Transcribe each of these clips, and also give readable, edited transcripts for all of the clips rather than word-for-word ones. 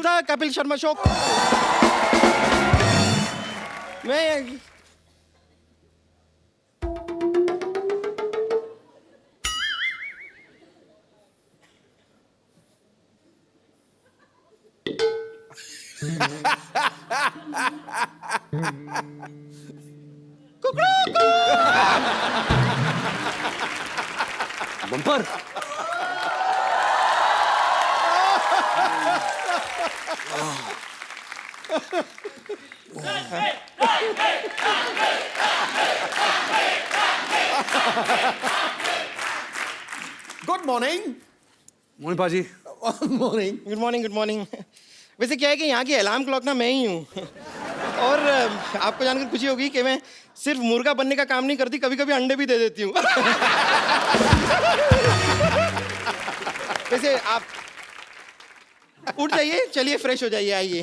The Kapil Sharma show. मैं bumper. Good morning. Mohan paaji. Morning. Good morning, good morning. वैसे क्या है कि यहाँ की अलार्म क्लॉक ना मैं ही हूँ। और आपको जानकर खुशी होगी कि मैं सिर्फ मुर्गा बनने का काम नहीं करती, कभी कभी अंडे भी दे देती हूँ। वैसे आप उठ जाइए, चलिए फ्रेश हो जाइए, आइए।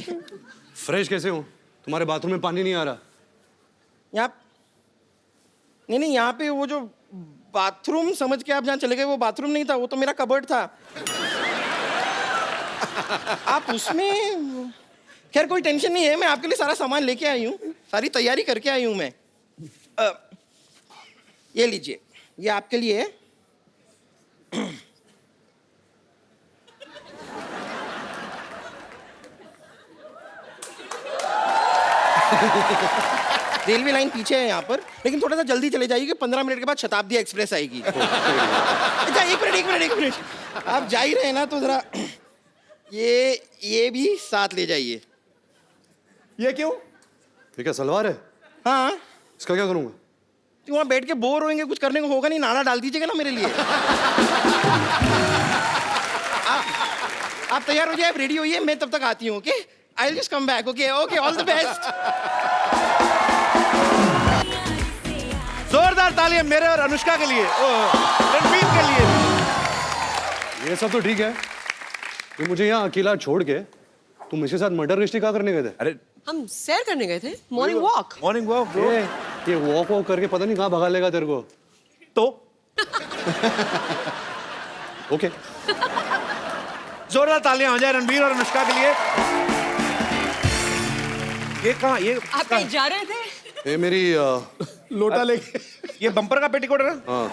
फ्रेश कैसे हूँ? तुम्हारे बाथरूम में पानी नहीं आ रहा। यहाँ नहीं, यहाँ पे वो जो बाथरूम समझ के आप जहाँ चले गए, वो बाथरूम नहीं था, वो तो मेरा कबर्ड था। आप उसमें, खैर कोई टेंशन नहीं है, मैं आपके लिए सारा सामान लेके आई हूँ, सारी तैयारी करके आई हूँ मैं। ये लीजिए, ये आपके लिए है। रेलवे लाइन पीछे है यहाँ पर, लेकिन थोड़ा सा जल्दी चले जाइए कि 15 मिनट के बाद शताब्दी एक्सप्रेस आएगी। अच्छा, एक मिनट, आप जा ही रहे हैं ना, तो जरा ये भी साथ ले जाइए। ये क्यों? ये क्या सलवार है? हाँ, इसका क्या करूँगा? तो वहाँ बैठ के बोर होंगे, कुछ करने को होगा नहीं, नाड़ा डाल दीजिएगा ना मेरे लिए। आप तैयार हो जाए, आप रेडी होइए, मैं तब तक आती हूँ। Okay, I will just come back. Okay, all the best. जोरदार तालियां मेरे और अनुष्का के लिए, रणबीर के लिए। ये सब तो ठीक है, तो मुझे यहाँ अकेला छोड़ के तुम इसके साथ मर्डर मिस्ट्री क्या करने गए थे? अरे हम सैर करने गए थे, morning walk. Morning walk bro. ये वॉक करके पता नहीं कहाँ भगा लेगा तेरे को। तो ओके। जोरदार तालियां हो जाए रणबीर और अनुष्का के लिए। ये कहाँ, ये आप कहीं जा रहे थे? ये मेरी लोटा लेके, ये बम्पर का पेटीकोट है ना? हाँ।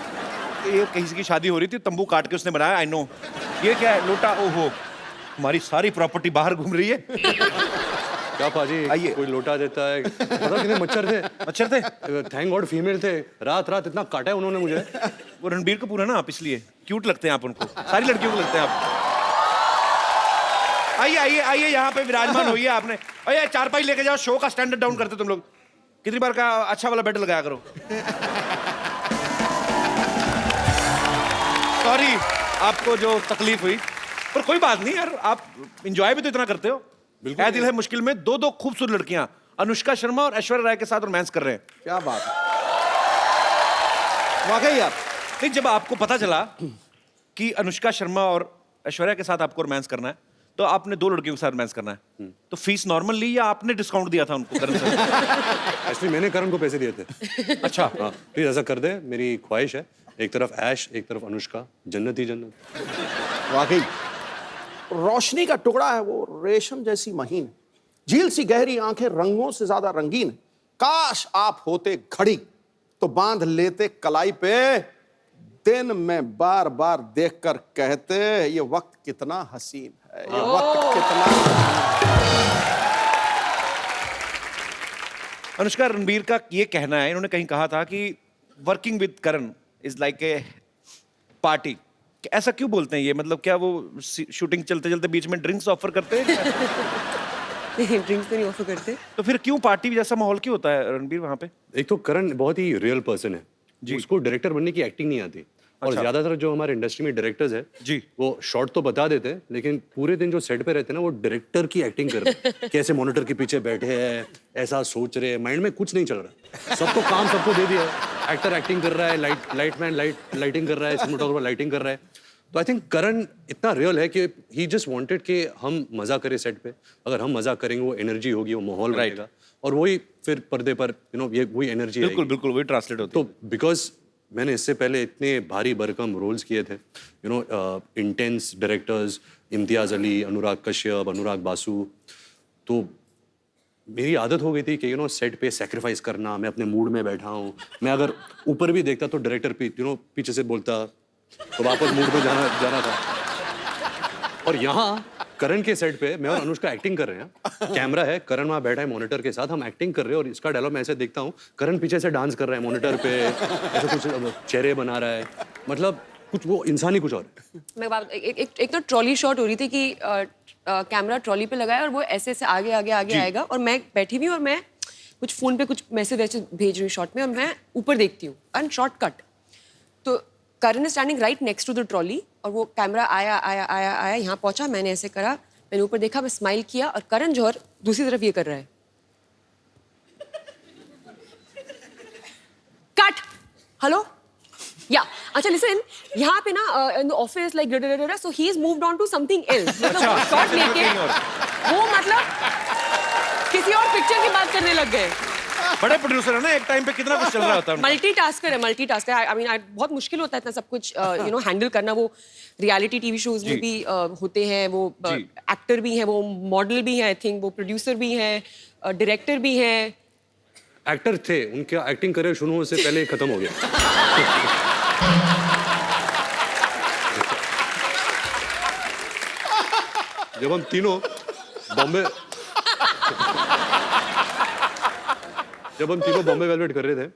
ये कहीं की शादी हो रही थी, तंबू काट के उसने बनाया। I know. ये क्या है? लोटा। ओहो, हमारी सारी प्रॉपर्टी बाहर घूम रही है। क्या पाजी, आइए। कोई लोटा देता है? पता कितने मच्छर थे? मच्छर थे? थैंक गॉड फीमेल थे। रात रात इतना काटा है उन्होंने मुझे। वो रणबीर कपूर है ना आप, इसलिए क्यूट लगते हैं आप उनको, सारी लड़कियों को लगते हैं आप। आइए आइए आइए, यहाँ पे विराजमान होइए आपने। अरे चारपाई लेके जाओ, शो का स्टैंडर्ड डाउन करते तुम लोग। कितनी बार का अच्छा वाला बेड लगाया करो। सॉरी आपको जो तकलीफ हुई, पर कोई बात नहीं यार, आप एंजॉय भी तो इतना करते हो। ऐ दिल है मुश्किल में दो खूबसूरत लड़कियां अनुष्का शर्मा और ऐश्वर्या राय के साथ रोमांस कर रहे हैं। क्या बात है, वाकई यार। नहीं, जब आपको पता चला कि अनुष्का शर्मा और ऐश्वर्या के साथ आपको रोमांस करना है, तो आपने 2 लड़कियों के साथ रोमांस करना है, तो फीस नॉर्मल ली या आपने डिस्काउंट दिया था उनको? एक्चुअली मैंने करण को पैसे दिए थे। अच्छा। हाँ, प्लीज ऐसा कर दे, मेरी ख्वाहिश है। एक तरफ ऐश, एक तरफ अनुष्का, जन्नत ही जन्नत। वाकई रोशनी का टुकड़ा है वो, रेशम जैसी महीन, झील सी गहरी आंखें, रंगों से ज्यादा रंगीन। काश आप होते घड़ी तो बांध लेते कलाई पे, दिन में बार बार देखकर कहते ये वक्त कितना हसीन है, ये वक्त कितना। अनुष्का, रणबीर का ये कहना है, इन्होंने कहीं कहा था कि working with Karan is like a party. ऐसा क्यों बोलते हैं ये? मतलब क्या वो शूटिंग चलते चलते बीच में ड्रिंक्स ऑफर करते हैं? ड्रिंक्स तो नहीं ऑफर करते। तो फिर क्यों पार्टी जैसा माहौल क्यों होता है रणबीर वहां पे? एक तो करण बहुत ही रियल पर्सन है जी। उसको डायरेक्टर बनने की एक्टिंग नहीं आती। और अच्छा। ज्यादातर जो हमारे इंडस्ट्री में डायरेक्टर्स है जी, वो शॉर्ट तो बता देते हैं, लेकिन पूरे दिन जो सेट पे रहते हैं ना, वो डायरेक्टर की एक्टिंग करते हैं। कैसे मॉनिटर के पीछे बैठे हैं, ऐसा सोच रहे हैं, माइंड में कुछ नहीं चल रहा। सबको काम सबको दे दिया है। एक्टर एक्टिंग कर रहा है, लाइटमैन लाइटिंग कर रहा है, सिनेमेटोग्राफर लाइटिंग कर रहा है। तो आई थिंक करण इतना रियल है कि ही जस्ट वांटेड कि हम मजा करें सेट पे। अगर हम मजा करेंगे, वो एनर्जी होगी, वो माहौल रहेगा, और वही फिर पर्दे पर ये वही एनर्जी। बिल्कुल बिल्कुल वही ट्रांसलेट होती है। तो बिकॉज मैंने इससे पहले इतने भारी भरकम रोल्स किए थे, इंटेंस डायरेक्टर्स, इम्तियाज़ अली, अनुराग कश्यप, अनुराग बासु। तो मेरी आदत हो गई थी कि सेट पे सेक्रीफाइस करना। मैं अपने मूड में बैठा हूँ, मैं अगर ऊपर भी देखता तो डायरेक्टर पीछे से बोलता, तो वापस मूड में जाना था। और यहाँ करण के सेट पे मैं और अनुष्का एक्टिंग कर रहे हैं, कैमरा है, करण वहाँ बैठा है मॉनिटर के साथ, हम एक्टिंग कर रहे हैं और इसका डायलॉग मैं ऐसे देखता हूँ, करण पीछे से डांस कर रहा है मॉनिटर पे, ऐसे कुछ चेहरे बना रहा है, मतलब कुछ वो इंसान ही कुछ और है। एक तो ट्रॉली शॉट हो रही थी कि कैमरा ट्रॉली पे लगाया और वो ऐसे ऐसे आगे आगे आगे आएगा और मैं बैठी हुई और मैं कुछ फोन पे कुछ मैसेज वैसे भेज रही हूँ शॉट में और मैं ऊपर देखती हूँ एंड शॉर्ट कट। तो Karan is standing right next to the trolley और वो कैमरा आया आया आया आया यहाँ पहुंचा, मैंने ऐसे करा, मैंने ऊपर देखा, मैं स्माइल किया और करण जौहर दूसरी तरफ ये कर रहा है, कट, हेलो या अच्छा लिसन, यहाँ पे ना in the office like so he is moved on to something else, मतलब शॉट लेके वो मतलब किसी और पिक्चर की बात करने लग गए। बड़े प्रोड्यूसर है ना, एक टाइम पे कितना कुछ चल रहा होता है। मल्टीटास्कर है। आई मीन बहुत मुश्किल होता है इतना सब कुछ हैंडल करना। वो रियलिटी टीवी शोज में भी होते हैं, वो एक्टर भी हैं, वो मॉडल भी हैं, आई थिंक वो प्रोड्यूसर भी हैं, डायरेक्टर भी हैं। एक्टर थे, उनका एक्टिंग करियर शुरू होने से पहले खत्म हो गया। जब हम तीनों बॉम्बे वेलवेट कर रहे थे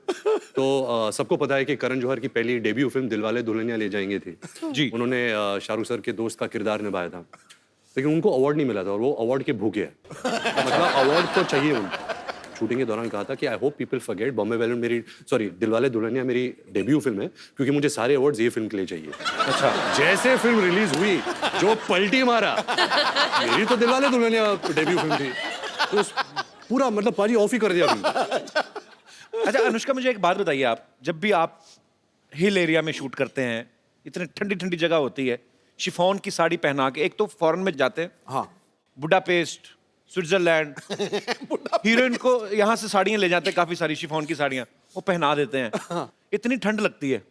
तो सबको पता है कि करण जौहर की पहली डेब्यू फिल्म दिलवाले दुल्हनिया ले जाएंगे थी जी। उन्होंने शाहरुख सर के दोस्त का किरदार निभाया था, लेकिन उनको अवार्ड नहीं मिला था और वो अवार्ड के भूखे हैं। मतलब अवार्ड तो चाहिए उनको। शूटिंग के दौरान कहा था कि I hope people forget Bombay velvet Dilwale Dulhania मेरी डेब्यू फिल्म है, क्योंकि मुझे सारे अवार्ड्स ये फिल्म के लिए चाहिए। अच्छा, जैसे फिल्म रिलीज हुई जो पलटी मारा, मेरी तो दिलवाले दुल्हनिया डेब्यू फिल्म थी, तो पूरा मतलब पाजी ऑफ ही कर दिया फिल्म। अच्छा अनुष्का, मुझे एक बात बताइए, आप जब भी आप हिल एरिया में शूट करते हैं, इतनी ठंडी ठंडी जगह होती है, शिफॉन की साड़ी पहना के, एक तो फॉरेन में जाते हैं, हाँ, बुडापेस्ट, स्विट्जरलैंड, हीरोइन को यहाँ से साड़ियाँ ले जाते हैं, काफी सारी शिफॉन की साड़ियाँ, वो पहना देते हैं। हाँ। इतनी ठंड लगती है,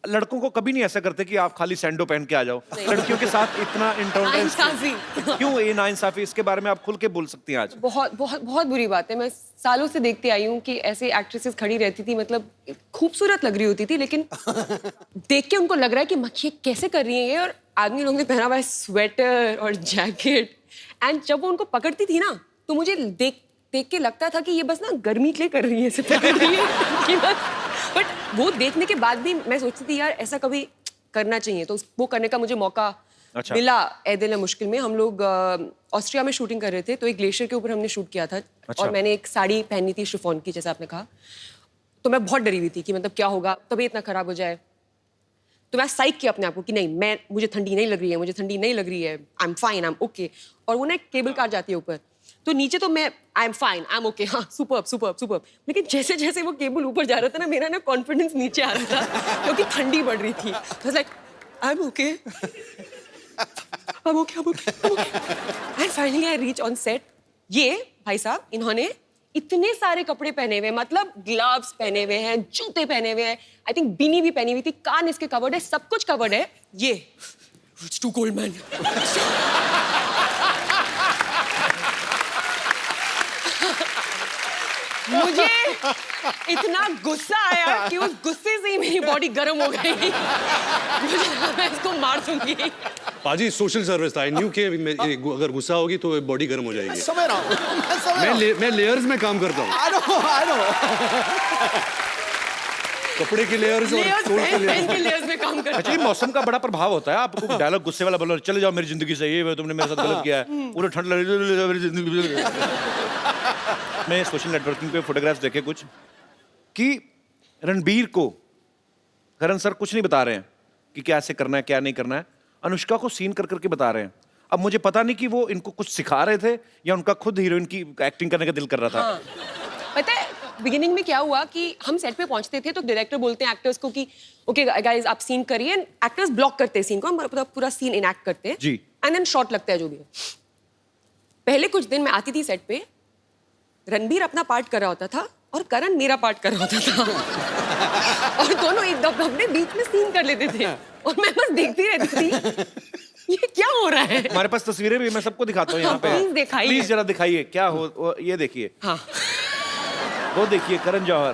लड़कों को कभी नहीं ऐसा करते कि आप खाली सैंडो पहन के आ जाओ, लड़कियों के साथ इतना इंटॉलरेंस क्यों? ये नाइंसाफी, इसके बारे में आप खुल के बोल सकती हैं आज। बहुत बहुत बहुत बुरी बात है। मैं सालों से देखते आई हूँ कि ऐसे एक्ट्रेसेस खड़ी रहती थी, मतलब खूबसूरत लग रही होती थी, लेकिन देख के उनको लग रहा है कि मक्खी कैसे कर रही है ये, और आदमी लोगों ने पहना हुआ है स्वेटर और जैकेट, एंड जब वो उनको पकड़ती थी ना तो मुझे देख के लगता था कि ये बस ना गर्मी के लिए कर रही है, ऐसे पकड़ रही है कि बस। बट वो देखने के बाद भी मैं सोचती थी यार ऐसा कभी करना चाहिए, तो वो करने का मुझे मौका मिला। ए दिल है मुश्किल में हम लोग ऑस्ट्रिया में शूटिंग कर रहे थे, तो एक ग्लेशियर के ऊपर हमने शूट किया था। और मैंने एक साड़ी पहनी थी शिफॉन की, जैसे आपने कहा, तो मैं बहुत डरी हुई थी कि मतलब क्या होगा, तबीयत इतना खराब हो जाए। तो मैं साइक किया अपने आप को कि नहीं, मुझे ठंडी नहीं लग रही है, I am fine, I am okay. और वो ना एक केबल कार जाती है ऊपर, तो नीचे तो मैं I am fine, I am okay, हाँ सुपर्ब। लेकिन जैसे जैसे वो केबल ऊपर जा रहा था ना, मेरा ना कॉन्फिडेंस नीचे आ रहा था क्योंकि ठंडी बढ़ रही थी। तो like I am okay, and finally I reach on set. ये भाई साहब, इन्होंने इतने सारे कपड़े पहने हुए, मतलब ग्लव्स पहने हुए हैं, जूते पहने हुए हैं, आई थिंक बीनी भी पहनी हुई थी, कान इसके कवर्ड है, सब कुछ कवर्ड है। ये इट्स टू कोल्ड मैन। मुझे इतना गुस्सा आया कि उस गुस्से से ही मेरी बॉडी गर्म हो गई। मैं इसको मार दूंगी। पाजी सोशल सर्विस था, आई न्यू कि अगर गुस्सा होगी तो बॉडी गर्म हो जाएगी। समझ रहा हूँ, मैं लेयर्स में काम करता हूँ। I know. कपड़े के लेयर्स और सोल के लेयर्स में काम करता। अच्छा, ये मौसम का बड़ा प्रभाव होता है। आपको डायलॉग गुस्से वाला बोलो, चले जाओ मेरी जिंदगी से, ये तुमने मेरे साथ गलत किया है, पूरा ठंड लग रही है मेरी जिंदगी। मैं सोशल नेटवर्किंग पे फोटोग्राफ्स देखे कुछ कि रणबीर को करण सर कुछ नहीं बता रहे हैं कि क्या ऐसे करना है क्या नहीं करना है, अनुष्का को सीन कर करके बता रहे हैं। अब मुझे पता नहीं कि वो इनको कुछ सिखा रहे थे या उनका खुद हीरोइन की एक्टिंग करने का दिल कर रहा था। हाँ। पता है बिगिनिंग में क्या हुआ कि हम सेट पे पहुंचते थे तो डायरेक्टर बोलते हैं एक्टर्स को कि ओके गाइस आप सीन करिए, एक्टर्स ब्लॉक करते हैं सीन को, हम पूरा सीन इनएक्ट करते हैं जी, एंड देन शॉट लगता है जो भी है। पहले कुछ दिन मैं आती थी सेट पे, रणबीर अपना पार्ट कर रहा होता था और करण मेरा पार्ट कर रहा होता था और दोनों एक दम अपने बीच में सीन कर लेते थे और मैं बस देखती रहती थी ये क्या हो रहा है? हमारे पास तस्वीरें भी, मैं सबको दिखाता हूँ यहाँ पे। Please दिखाइए। प्लीज जरा दिखाइए क्या हो, ये देखिए, हाँ। वो देखिए करण जौहर।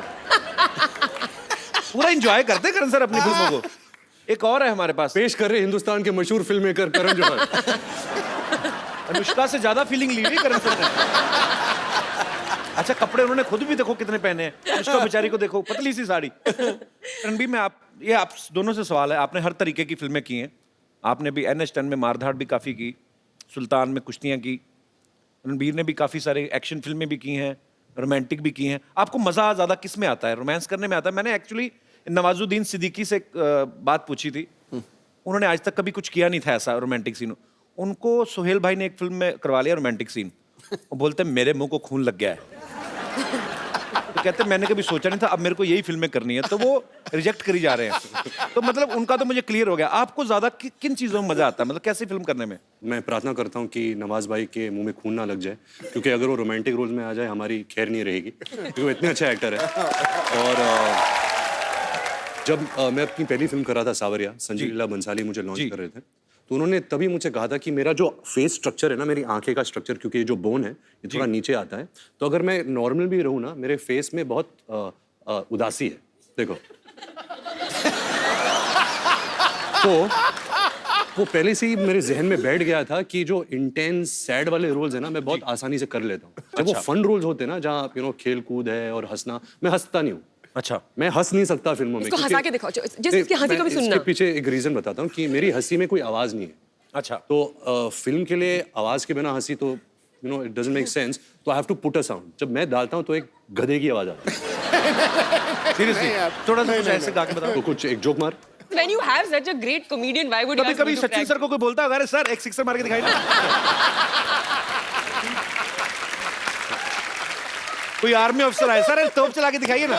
पूरा एंजॉय करते हैं करण सर अपनी फिल्मों को। एक और है हमारे पास, पेश कर रहे हिंदुस्तान के मशहूर फिल्म मेकर करण जौहर। अनुष्का से ज्यादा फीलिंग ली हुई करण सर ने। अच्छा, कपड़े उन्होंने खुद भी देखो कितने पहने हैं। अनुष्का बेचारी को देखो, पतली सी साड़ी। रणबीर में आप दोनों से सवाल है, आपने हर तरीके की फिल्में की हैं। आपने भी NH10 में मारधाड़ भी काफी की, सुल्तान में कुश्तियां की, रणबीर ने भी काफी सारे एक्शन फिल्में भी की हैं, रोमांटिक भी की हैं। आपको मजा ज्यादा किस में आता है, रोमांस करने में आता है? मैंने एक्चुअली नवाजुद्दीन सिद्दीकी से एक बात पूछी थी, उन्होंने आज तक कभी कुछ किया नहीं था ऐसा रोमांटिक सीन। उनको सोहेल भाई ने एक फिल्म में करवा लिया रोमांटिक सीन, वो बोलते मेरे मुंह को खून लग गया है। तो कहते मैंने कभी सोचा नहीं था, अब मेरे को यही फिल्में करनी है, तो वो रिजेक्ट करी जा रहे हैं। तो मतलब उनका तो मुझे क्लियर हो गया। आपको ज्यादा किन चीजों में मजा आता है, मतलब कैसी फिल्म करने में? मैं प्रार्थना करता हूँ कि नवाज भाई के मुंह में खून ना लग जाए, क्योंकि अगर वो रोमांटिक रोल में आ जाए हमारी खैर नहीं रहेगी, क्योंकि वो इतने अच्छा एक्टर है। और जब मैं अपनी पहली फिल्म कर रहा था सावरिया, संजय लीला बंसाली मुझे लॉन्च कर रहे थे, तो उन्होंने तभी मुझे कहा था कि मेरा जो फेस स्ट्रक्चर है ना, मेरी आंखें का स्ट्रक्चर, क्योंकि ये जो बोन है ये थोड़ा नीचे आता है, तो अगर मैं नॉर्मल भी रहूँ ना, मेरे फेस में बहुत उदासी है, देखो। तो वो पहले से ही मेरे जहन में बैठ गया था कि जो इंटेंस सैड वाले रोल्स है ना, मैं बहुत आसानी से कर लेता हूँ। जब वो फन रोल्स होते हैं ना, जहाँ खेल कूद है और हंसना, मैं हंसता नहीं हूँ। अच्छा, मैं हंस नहीं सकता फिल्मों में। इसको हंसा के दिखाओ, जिसकी हंसी को भी सुनना। इसके पीछे एक रीजन बताता हूँ कि मेरी हंसी में कोई आवाज नहीं है। अच्छा, तो फिल्म के लिए आवाज के बिना हंसी तो इट डजंट मेक सेंस, तो I have to put a sound. जब मैं डालता हूँ तो एक गधे की आवाज आती है। सीरियसली थोड़ा सा कुछ ऐसे गा के बताओ। तो कुछ एक जोक मार। When you have such a great comedian, why would you कभी ask कभी me to Sachin crack? Sir को कोई बोलता है, अरे सर एक सिक्सर मार के दिखाई ना। कोई आर्मी अफसर आए, सर तोप चला के दिखाइए ना।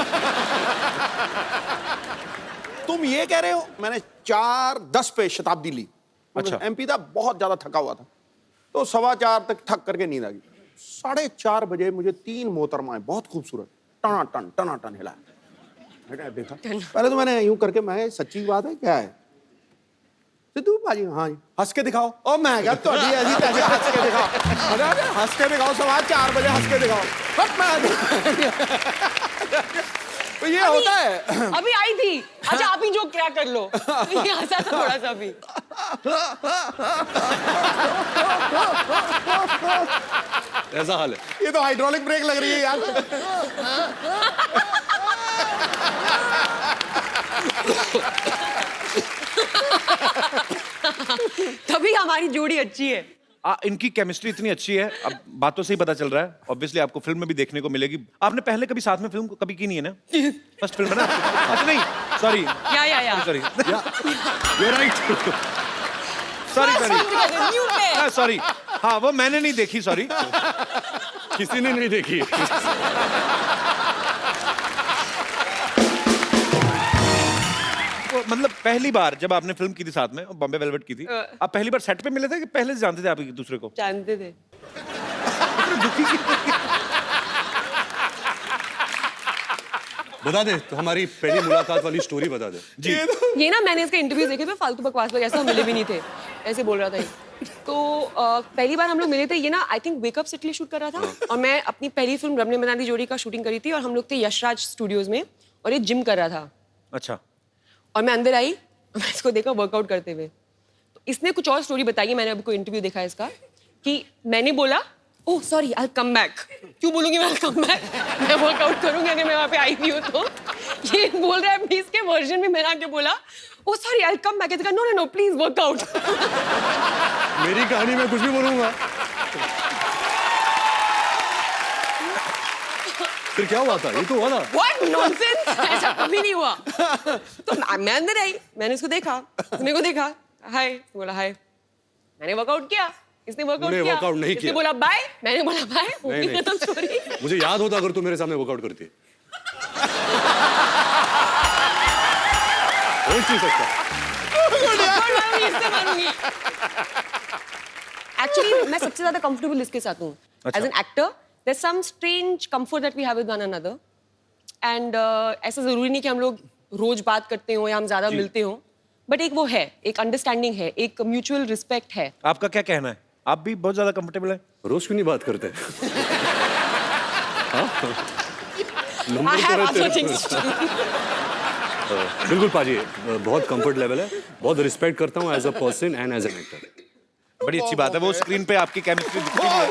तुम ये कह रहे हो मैंने 4:10 पे शताब्दी ली। अच्छा। MP था, बहुत ज्यादा थका हुआ था, तो 4:15 तक थक करके नींद आ गई। 4:30 बजे मुझे 3 मोहतरमाएं बहुत खूबसूरत टनाटन हिलाया। मैंने देखा, पहले तो मैंने यूं करके, मैं सच्ची बात है क्या है सिद्धू भाजी? हाँ जी। हंस के दिखाओ। ओ मैं क्या तो ऐसी हंस के दिखाओ। अरे हंस के दिखाओ, 4:15 बजे हंस के दिखाओ। तो ये होता है। अभी आई थी, अच्छा आप ही जो क्या कर लो। ये हंसा था थोड़ा सा भी। ऐसा हाल है। ये तो हाइड्रोलिक ब्रेक लग रही है यार। तभी हमारी जोड़ी अच्छी है। इनकी केमिस्ट्री इतनी अच्छी है, अब बातों से ही पता चल रहा है। ऑब्वियसली आपको फिल्म में भी देखने को मिलेगी। आपने पहले कभी साथ में फिल्म कभी की नहीं है ना? फर्स्ट फिल्म है ना? अच्छा नहीं, सॉरी या सॉरी You're right. सॉरी। हाँ, वो मैंने नहीं देखी, सॉरी। किसी ने नहीं देखी। मतलब पहली बार जब आपने फिल्म की थी साथ में, बॉम्बे वेलवेट की थी, आप पहली बार सेट पे मिले थे कि पहले से जानते थे आप एक दूसरे को? जानते थे। बता दे तो हमारी पहली मुलाकात वाली स्टोरी बता दे। जी। ये ना मैंने इसके इंटरव्यूज देखे थे, फालतू बकवास लोग, ऐसा हम मिले भी नहीं थे, ऐसे बोल रहा था ये। तो पहली बार हम लोग मिले थे, ये ना आई थिंक वेकअप से इटली शूट कर रहा था, और मैं अपनी पहली फिल्म रमने मनाली जोड़ी का शूटिंग करी थी, और हम लोग थे यशराज स्टूडियोज में, और ये जिम कर रहा था। अच्छा। और मैं अंदर आई, मैं इसको देखा वर्कआउट करते हुए। तो इसने कुछ और स्टोरी बताई है, मैंने अभी कोई इंटरव्यू देखा है इसका, कि मैंने बोला oh sorry I come back. क्यों बोलूंगी मैं कम बैक? मैं वर्कआउट करूंगी अगर मैं वहां पे आई नहीं हूं तो। ये बोल रहा है, अभी इसके वर्जन में मैंने आके बोला oh sorry I come back. No no no please workout. मेरी कहानी में कुछ भी बोलूंगा। फिर क्या हुआ था? ये तो हुआ था। What nonsense! ऐसा कभी नहीं हुआ। तो मैं अंदर आई, मैंने इसको देखा, मेरे को देखा, हाय, बोला हाय, मैंने वर्कआउट किया, इसने वर्कआउट किया, वर्कआउट नहीं इसने किया। बोला बाय, मैंने बोला बाय, नहीं, नहीं। खत्म स्टोरी। मुझे याद होता अगर तू मेरे सामने वर्कआउट करती। हो नहीं सकता। एक्चुअली मैं सबसे ज्यादा कंफर्टेबल इसके साथ हूँ as an actor. There some strange comfort that we have with one another, and ऐसा जरूरी नहीं कि हम लोग रोज बात करते हो या हम ज्यादा मिलते हो, बट एक वो है, एक अंडरस्टैंडिंग है, एक म्यूचुअल रिस्पेक्ट है. आपका क्या कहना है? आप भी बहुत ज्यादा कंफर्टेबल है? रोज क्यों नहीं बात करते? हाँ? I नंबर तो have रहते other हैं। things to do. बिल्कुल पाजी, बहुत कंफर्ट लेवल है, बहुत रिस्पेक्ट करता हूँ as a person and as an actor. बड़ी अच्छी बात है, वो स्क्रीन पे आपकी केमिस्ट्री दिखती है।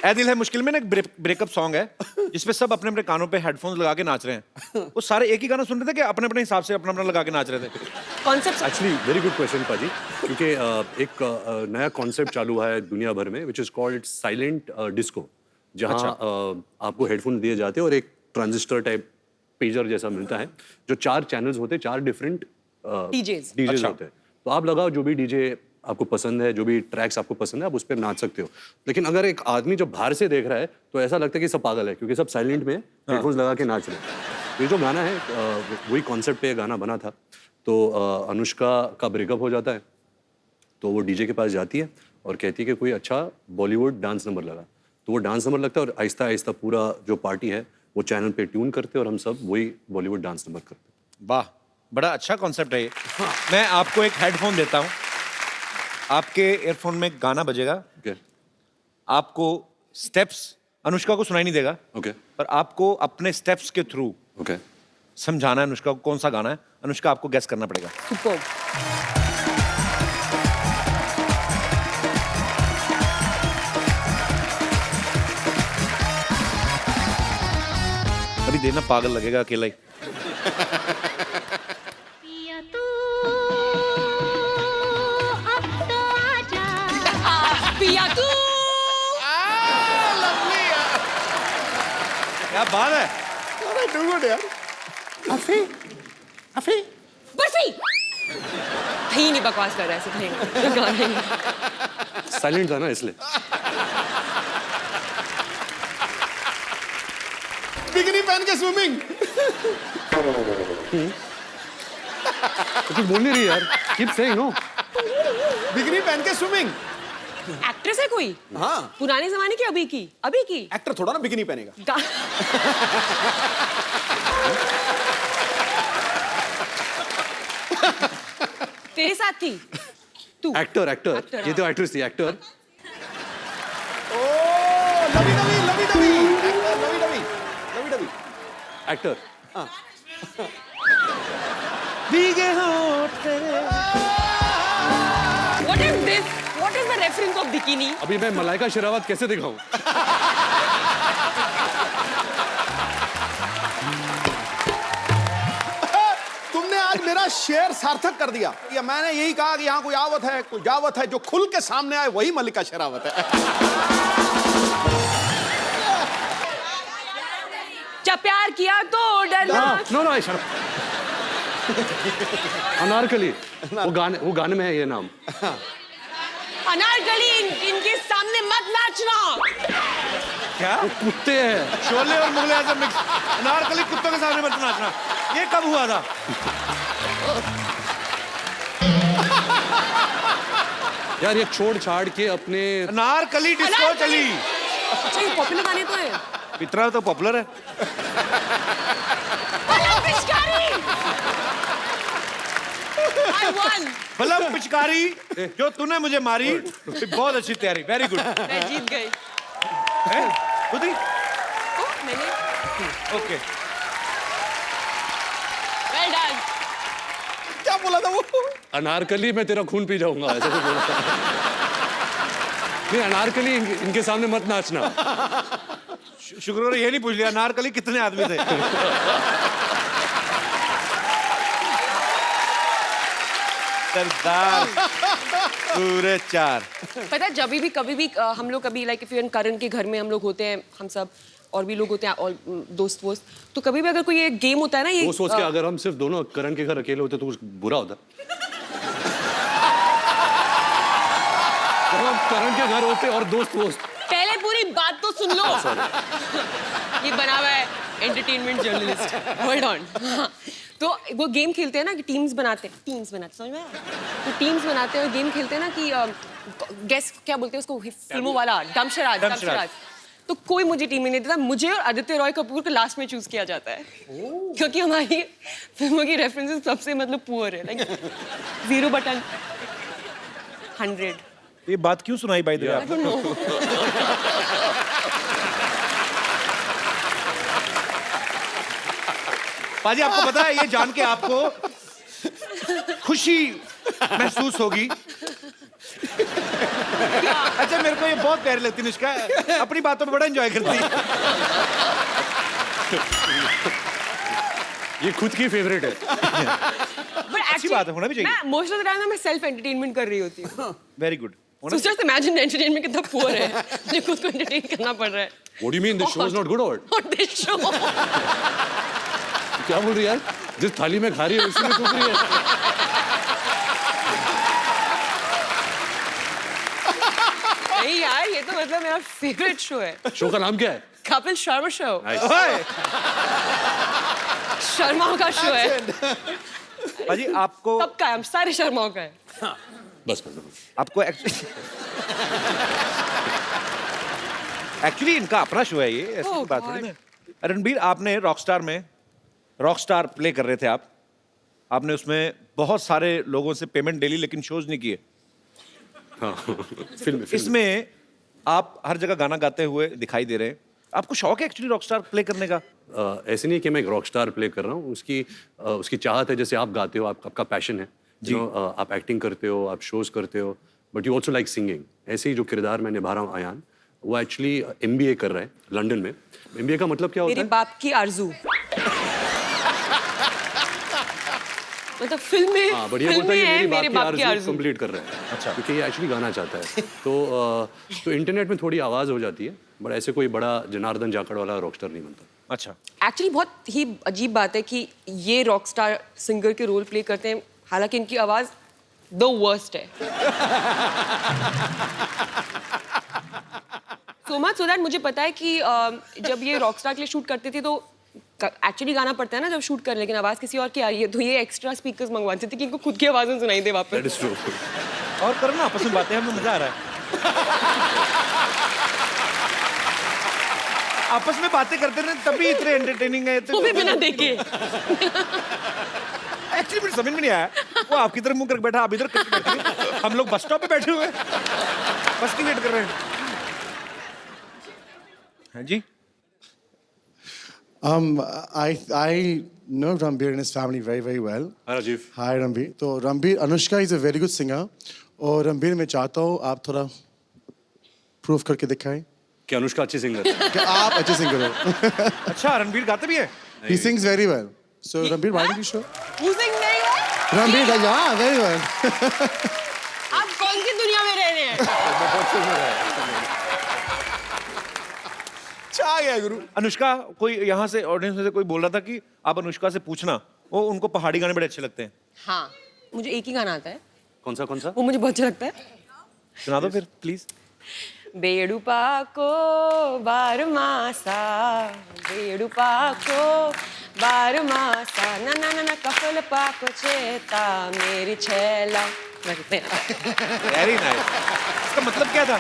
ऐ दिल है मुश्किल में ना एक ब्रेकअप सॉन्ग है जिसमें सब अपने अपने कानों पे हेडफोन्स लगा के नाच रहे हैं। वो सारे एक ही गाना सुन रहे थे कि अपने अपने हिसाब से अपना अपना लगा के नाच रहे थे? Concept actually very good question पाजी, क्योंकि एक नया कॉन्सेप्ट चालू है दुनिया भर में which is called silent disco, जहाँ आपको हेडफोन दिए जाते हैं और एक ट्रांजिस्टर टाइप पेजर जैसा मिलता है, जो 4 चैनल्स होते हैं, 4 डिफरेंट डीजेस. डीजेस होते हैं। तो आप लगाओ जो भी डीजे आपको पसंद है, जो भी ट्रैक्स आपको पसंद है, आप उस पर नाच सकते हो। लेकिन अगर एक आदमी जब बाहर से देख रहा है तो ऐसा लगता है कि सब पागल है, क्योंकि सब साइलेंट में हेडफोन्स लगा के नाच रहे हैं। ये जो गाना है वही कॉन्सेप्ट पे गाना बना था। तो अनुष्का का ब्रेकअप हो जाता है, तो वो डीजे के पास जाती है और कहती है कि कोई अच्छा बॉलीवुड डांस नंबर लगा। तो वो डांस नंबर लगता है और आहिस्ता आहिस्ता पूरा जो पार्टी है वो चैनल पे ट्यून करते हैं और हम सब वही बॉलीवुड डांस नंबर करते हैं। वाह, बड़ा अच्छा कॉन्सेप्ट है ये। मैं आपको एक हेडफोन देता हूँ, आपके एयरफोन में गाना बजेगा, ओके आपको स्टेप्स अनुष्का को सुनाई नहीं देगा, ओके पर आपको अपने स्टेप्स के थ्रू ओके समझाना है अनुष्का को कौन सा गाना है। अनुष्का आपको गेस करना पड़ेगा। सुपर. अभी देना पागल लगेगा अकेला ही। पिया तू अब तो आजा, पिया तू. क्या बात है। अरे डू गुड यार। अफी अफी बर्फी. कहीं नहीं बकवास कर रहा है, ऐसे कहीं नहीं. गाना ही. साइलेंट था ना इसलिए। बिकिनी पहन के स्विमिंग। तो कुछ बोल नहीं रही यार, कीप सेइंग नो। बिकिनी पहन के स्विमिंग। एक्ट्रेस है कोई? हाँ, पुराने जमाने की, अभी की? अभी की? एक्टर थोड़ा ना बिकिनी पहनेगा। गा- तेरे साथ थी तू? एक्टर एक्टर, Actor, ये तो एक्ट्रेस थी, एक्टर। ओ लवी लवी लवी लवी एक्टर लवी लवी लवी लवी एक्टर। भीगे होठ तेरे। What is this? What is the reference of bikini? अभी मैं मलाइका शेरावत कैसे दिखाऊं? तुमने आज मेरा शेर सार्थक कर दिया। या मैंने यही कहा कि यहाँ कोई आवत है, कोई जावत है, जो खुल के सामने आए वही मल्लिका शेरावत है। जब प्यार किया तो डरना. No no shut up. Anarkali, वो गाने में है ये नाम। अनारकली, इनके सामने मत नाचना. क्या? वो कुत्ते हैं। शोले और मुगले आजम मिक्स। अनारकली कुत्तों के सामने मत नाचना। ये कब हुआ था? यार ये छोड़ छाड़ के अपने अनारकली डिस्को अनारकली। चली। अच्छा, ये पॉपुलर गाने तो है. इतना तो पॉपुलर है। पिचकारी. I won. बलम पिचकारी जो तूने मुझे मारी, बहुत अच्छी तैयारी, वेरी गुड। मैं जीत गई. खुद ही? ओ, मैंने. ओके। Well done. क्या बोला था वो? अनारकली मैं तेरा खून पी जाऊंगा, ऐसा कुछ बोला था। नहीं, अनारकली इनके सामने मत नाचना। शुक्र ये नहीं पूछ लिया अनारकली कितने आदमी थे। सरदार पूरे 4। पता है, जब भी कभी भी हम लोग कभी लाइक इफ करण के घर में हम लोग होते हैं, हम सब और भी लोग होते हैं, और दोस्त वोस्त, तो कभी भी अगर कोई ये गेम होता है ना, ये वो सोच के अगर हम सिर्फ दोनों करण के घर अकेले होते तो कुछ बुरा होता। जब हम करण के घर होते और दोस्त वोस्त। पहले पूरी बात तो सुन लो. ये बना हुआ है एंटरटेनमेंट जर्नलिस्ट. Hold on. तो वो गेम खेलते हैं ना कि टीम्स बनाते हैं, समझ में आया? तो टीम्स बनाते हैं और गेम खेलते हैं ना कि गेस क्या बोलते हैं उसको, फिल्मों वाला, दमशराज. तो कोई मुझे टीम में नहीं देता, मुझे और आदित्य रॉय कपूर को लास्ट में चूज किया जाता है क्योंकि हमारी फिल्मों की रेफरेंसेस सबसे मतलब पुअर है, लाइक 0/100। ये बात क्यों सुनाई बाय द वे आई आपने? Don't know. पाजी आपको पता है ये जान के आपको खुशी महसूस होगी। अच्छा मेरे को ये बहुत प्यारी लगती है निष्का, अपनी बातों में बड़ा एंजॉय करती है। ये खुद की फेवरेट है। बट अच्छी बात है, होना भी चाहिए। मैं मोस्ट ऑफ द टाइम मैं सेल्फ एंटरटेनमेंट कर रही होती हूँ। Very good. So just imagine entertainment कितना पुअर है, मुझे खुद को एंटरटेन करना पड़ रहा है। What do you mean? This show is not good or what? Not this show. क्या बोल रही है यार? जिस थाली में खा रही है उसी में थूक रही है। नहीं यार, ये तो मतलब मेरा फेवरेट शो है। शो का नाम क्या है? कपिल शर्मा शो। Nice. शर्माओं का शो है। पाजी आपको सबका है, हम सारे शर्माओं का है। बस आपको एक्चुअली इनका अपना शो है ये, ऐसी Oh कोई बात God. नहीं है। रणबीर आपने रॉकस्टार में रॉकस्टार प्ले कर रहे थे आप, आपने उसमें बहुत सारे लोगों से पेमेंट ले ली लेकिन शोज नहीं किए। हाँ, फिल्म इसमें आप हर जगह गाना गाते हुए दिखाई दे रहे हैं, आपको शौक है एक्चुअली रॉकस्टार प्ले करने का? ऐसे नहीं है कि मैं एक रॉकस्टार प्ले कर रहा हूँ, उसकी चाहत है, जैसे आप गाते हो, आपका पैशन है जी। आप एक्टिंग करते हो, आप शोज करते हो, but you also like singing. ऐसे ही जो किरदार मैं निभा रहा हूँ अयान, वो एक्चुअली MBA कर रहा है लंदन में। MBA का मतलब क्या होता मेरे है? बाप की आरज़ू। मतलब फिल्म में, हाँ, बढ़िया फिल्म बोलता है में कि है मेरी बाप की आरज़ू आरज़ू। कंप्लीट कर रहा है। अच्छा, क्योंकि ये एक्चुअली गाना चाहता है। तो इंटरनेट में थोड़ी आवाज़ हो जाती है, बट ऐसे कोई बड़ा जनार्दन जाखड़ वाला रॉकस्टार नहीं बनता। अच्छा, एक्चुअली बहुत ही अजीब बात है कि ये रॉकस्टार सिंगर के रोल प्ले करते हैं, हालांकि इनकी आवाज द वर्स्ट है। सो मच सो दैट मुझे पता है कि जब ये रॉकस्टार के लिए शूट करते थे तो एक्चुअली गाना पड़ता है ना जब शूट कर, लेकिन आवाज किसी और की आ रही है, तो ये एक्स्ट्रा स्पीकर्स मंगवाते थे कि इनको खुद की आवाज में सुनाई दे दैट वापस। Is true. और करो ना, आपस में बातें, हमें मजा आ रहा है। आपस में बातें करते रहे तभी इतने एंटरटेनिंग है। वो भी बिना देखे। एक्चुअली मुझे समझ में नहीं आया, वो आपकी तरफ मुंह करके बैठा, आप इधर करके बैठे, हम लोग बस स्टॉप पे बैठे हुए हैं, बस की वेट कर रहे हैं। हाँ जी, I know Ranbir and his family very, very well. Hi Rajiv. Hi Ranbir. तो Ranbir, Anushka is a very good singer. और Ranbir मैं चाहता हूँ आप थोड़ा प्रूफ करके दिखाएं क्या अनुष्का अच्छी सिंगर है? कि आप अच्छे सिंगर हो। अच्छा रणबीर गाते भी है? He sings very well. So Ranbir, why don't you show? Losing नहीं है? Ranbir, yeah, very well. आप कौन सी दुनिया में रह रहे हैं? छा गया गुरु। अनुष्का, कोई यहाँ से ऑडियंस में से कोई बोल रहा था कि आप अनुष्का से पूछना, वो उनको पहाड़ी गाने बड़े अच्छे लगते हैं। हाँ, मुझे एक ही गाना आता है, कौन सा? वो मुझे बहुत अच्छा लगता है। सुना दो फिर प्लीज। बेडुपाको बारमासा, बेडुपाको बारमासा, ना ना ना ना कफल पाको चेता मेरी छैला। Very nice. इसका मतलब क्या था?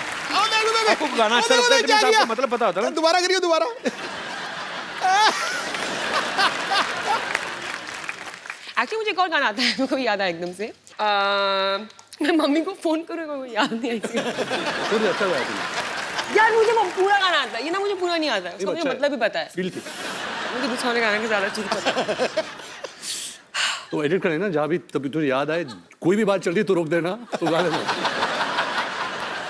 आपको गाना अच्छा लगता है तो आपको मतलब पता होता है ना? दोबारा करिए, दोबारा। एक्चुअली मुझे एक और गाना आता है, मेरे को याद आया एकदम से। मैं मम्मी को फोन करूँगा, मुझे याद नहीं आएगी। फिर अच्छा गाया तुमने। यार मुझे वो पूरा गाना आता है, ये ना मुझे पूरा नहीं आता है, उसका मुझे अच्छा है। मतलब भी पता है। फील थी। मुझे दूसरा वाले गाने के ज्यादा चीज पता है। तो एडिट करें ना, जहाँ भी तभी तुझे याद आए, कोई भी बात चल रही तो रोक देना, तो गा देना।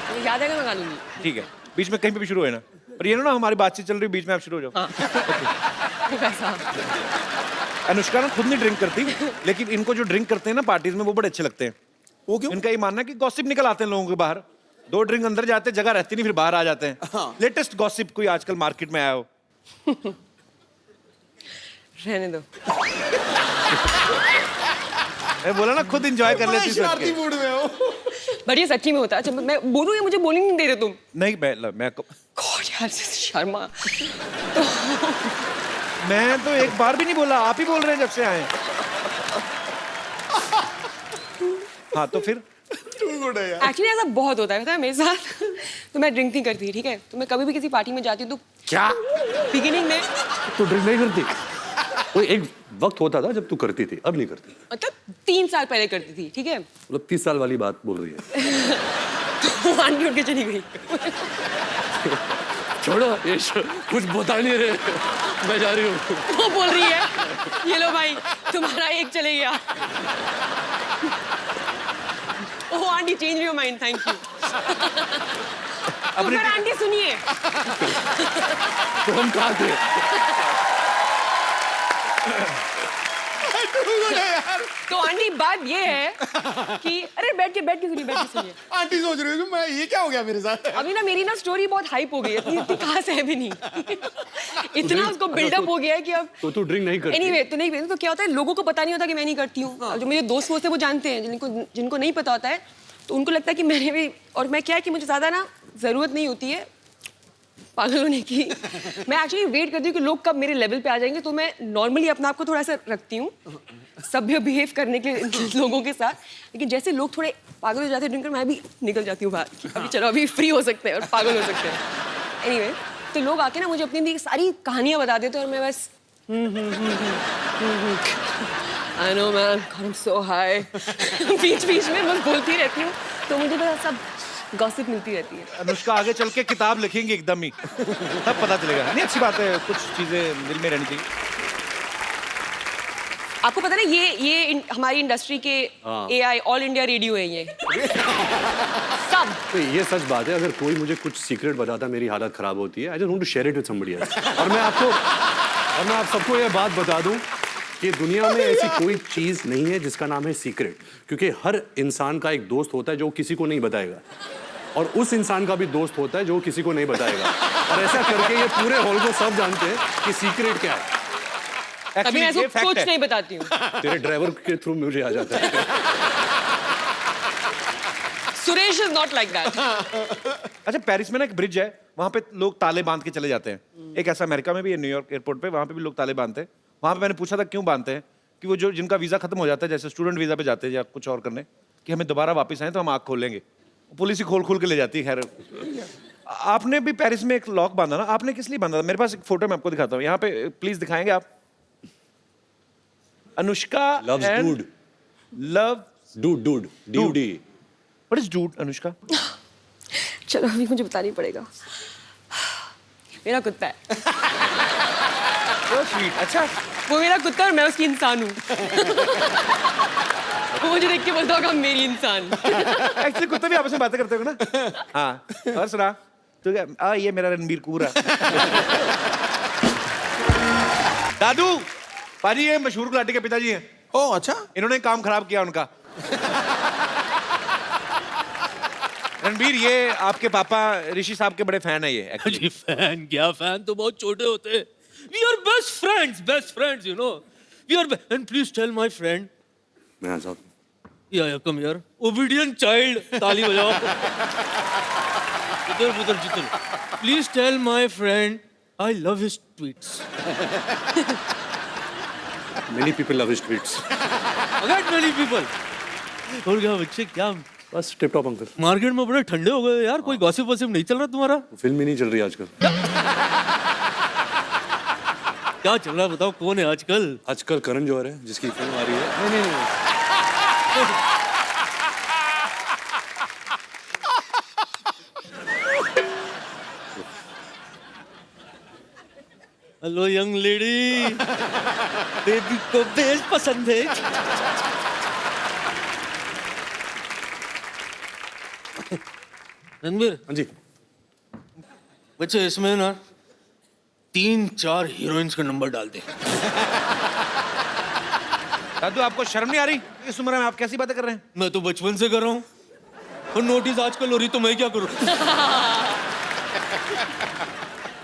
मुझे याद आएगा मैं गा लूंगी। ठीक है, बीच में कहीं पे भी शुरू है ना, और ये ना हमारी बातचीत चल रही है, बीच में आप शुरू हो जाओ। वैसा। अनुष्का ना खुद नहीं ड्रिंक करती, लेकिन इनको जो ड्रिंक करते हैं ना पार्टीज में वो बड़े अच्छे लगते हैं। वो क्यों? इनका ये मानना है कि गॉसिप निकल आते हैं लोगों के बाहर, 2 ड्रिंक अंदर जाते हैं, जगह रहती नहीं, फिर बाहर आ जाते हैं। लेटेस्ट गॉसिप कोई आजकल मार्केट में आया हो? रहने दो। मैं बोला ना खुद एंजॉय कर लेती शरारती हूँ। मूड में हो। बट ये सच्ची में होता है। अच्छा मैं बोलूँ, ये मुझे बोलने नहीं दे रहे तुम। नहीं मैं गॉड यार, शर्मा। मैं तो एक बार भी नहीं बोला, आप ही बोल रहे हैं जब से आए। हाँ तो फिर Too good है यार। एक्चुअली ऐसा बहुत होता है, पता है मेरे साथ। तो मैं ड्रिंक नहीं करती, ठीक है? तो मैं कभी भी किसी पार्टी में जाती हूँ तो क्या बिगिनिंग में तू ड्रिंक नहीं करती? कोई एक वक्त होता था जब तू करती थी, अब नहीं करती। मतलब 3 साल पहले करती थी, ठीक है? मतलब 30 साल वाली बात बोल रही है। तो आंटी उठ के चली गई। छोड़ो ये कुछ बता नहीं रहे, मैं जा रही हूँ। वो बोल रही है, ये लो भाई तुम्हारा एक चले गया। Oh aunty change your mind, thank you. तो फिर आंटी सुनिए, तो हम कहाँ थे? तो आंटी बात ये है कि अरे बैठ के सुनिए। आंटी सोच रही हूँ मैं ये क्या हो गया मेरे साथ। अभी ना मेरी ना स्टोरी बहुत हाइप हो गई है, इतनी खास है भी नहीं। इतना उसको बिल्डअप हो गया है कि अब तो तू ड्रिंक नहीं करती? एनीवे तो नहीं पीती। तो क्या होता है, लोगों को पता नहीं होता कि मैं नहीं करती हूँ। अब जो मेरे दोस्त होते हैं वो जानते हैं, जिनको नहीं पता होता है तो उनको लगता है कि मैंने भी, और मैं क्या है कि मुझे ज़्यादा ना ज़रूरत नहीं होती है पागल होने की। मैं एक्चुअली वेट करती हूँ कि लोग कब मेरे लेवल पे आ जाएंगे, तो मैं नॉर्मली अपने आप को थोड़ा सा रखती हूँ सभ्य बिहेव करने के लोगों के साथ। लेकिन जैसे लोग थोड़े पागल हो जाते हैं ड्रिंकर, मैं भी निकल जाती हूँ बाहर कि अभी चलो अभी फ्री हो सकते हैं और पागल हो सकते हैं। एनीवे तो लोग आके ना मुझे अपनी सारी कहानियाँ बता देते हैं और मैं बस I know man, I am so high बीच बीच में बस बोलती रहती हूँ, तो मुझे बस सब गॉसिप मिलती रहती है। अनुष्का आगे चल के किताब लिखेंगी एकदम ही, तब पता चलेगा। नहीं अच्छी बात है, कुछ चीजें दिल में रहनी चाहिए। आपको पता ना ये हमारी इंडस्ट्री के AI ऑल इंडिया रेडियो है ये। सब तो ये सच बात है, अगर कोई मुझे कुछ सीक्रेट बताता मेरी हालत खराब होती है, I just want to share it with somebody else. और मैं आप सबको ये बात बता दूं कि दुनिया में ऐसी कोई चीज नहीं है जिसका नाम है सीक्रेट, क्योंकि हर इंसान का एक दोस्त होता है जो किसी को नहीं बताएगा, और उस इंसान का भी दोस्त होता है जो किसी को नहीं बताएगा, और ऐसा करके ये पूरे हॉल को सब जानते हैं कि सीक्रेट क्या है। अभी मैं इसको कुछ नहीं बताती हूँ। तेरे ड्राइवर के थ्रू मुझे आ जाता है। Suresh is not like that. अच्छा पेरिस में ना एक ब्रिज है, वहां पे लोग ताले बांध के चले जाते हैं। एक ऐसा अमेरिका में भी है, न्यूयॉर्क एयरपोर्ट पे, वहां पे भी लोग ताले बांधते हैं। वहां पे मैंने पूछा था क्यों बांधते हैं, कि वो जो जिनका वीजा खत्म हो जाता है, जैसे स्टूडेंट वीजा पे जाते हैं या कुछ और करने, कि हमें दोबारा वापस आए तो हम आँख खोलेंगे। पुलिस ही खोल के ले जाती है। खैर आपने भी पेरिस में एक लॉक बांधा ना, आपने किस लिए बांधा था? मेरे पास एक फोटो मैं आपको दिखाता हूँ, यहाँ पे प्लीज दिखाएंगे आप। Anushka Loves dude. Dude. D-U-D. What is dude, Anushka? चलो अभी मुझे बताना ही पड़ेगा। मेरा कुत्ता है। So sweet. अच्छा वो मेरा कुत्ता और मैं उसकी इंसान हूँ। वो मुझे देख के बोलता होगा मेरी इंसान। एक्चुअली कुत्ते भी आपस में बातें करते हो ना। हाँ और सुना तो क्या, ये मेरा रणबीर कपूर है। दादू पाजी ये मशहूर गुलाटी के पिताजी हैं। ओह अच्छा। इन्होंने काम खराब किया उनका। रणबीर ये आपके पापा ऋषि साहब के बड़े फैन है ये। जी फैन क्या, फैन तो बहुत छोटे होते हैं। We are best friends, you know. We are and please tell my friend. मैं साहब Yeah, come here. Obedient child. ताली बजाओ। इधर जिधर। Please tell my friend I love his tweets. many people love his tweets. Not many people. और क्या बच्चे, क्या बस टिप टॉप अंकल। मार्केट में बड़े ठंडे हो गए यार, कोई गॉसिप वॉसिप नहीं चल रहा तुम्हारा? फिल्म ही नहीं चल रही आजकल। क्या चल रहा है बताओ, कौन है आजकल? आजकल करण जौहर है जिसकी फिल्म आ रही है। नहीं। हेलो यंग लेडी, बेबी को बेस पसंद है। रणबीर हाँ जी। बच्चे इसमें ना 3-4 हीरोइंस का नंबर डाल दे। दादू आपको शर्म नहीं आ रही इस उम्र में? आप कैसी बातें कर रहे हैं? मैं तो बचपन से कर रहा हूँ, और नोटिस आजकल हो रही तो मैं क्या करूँ?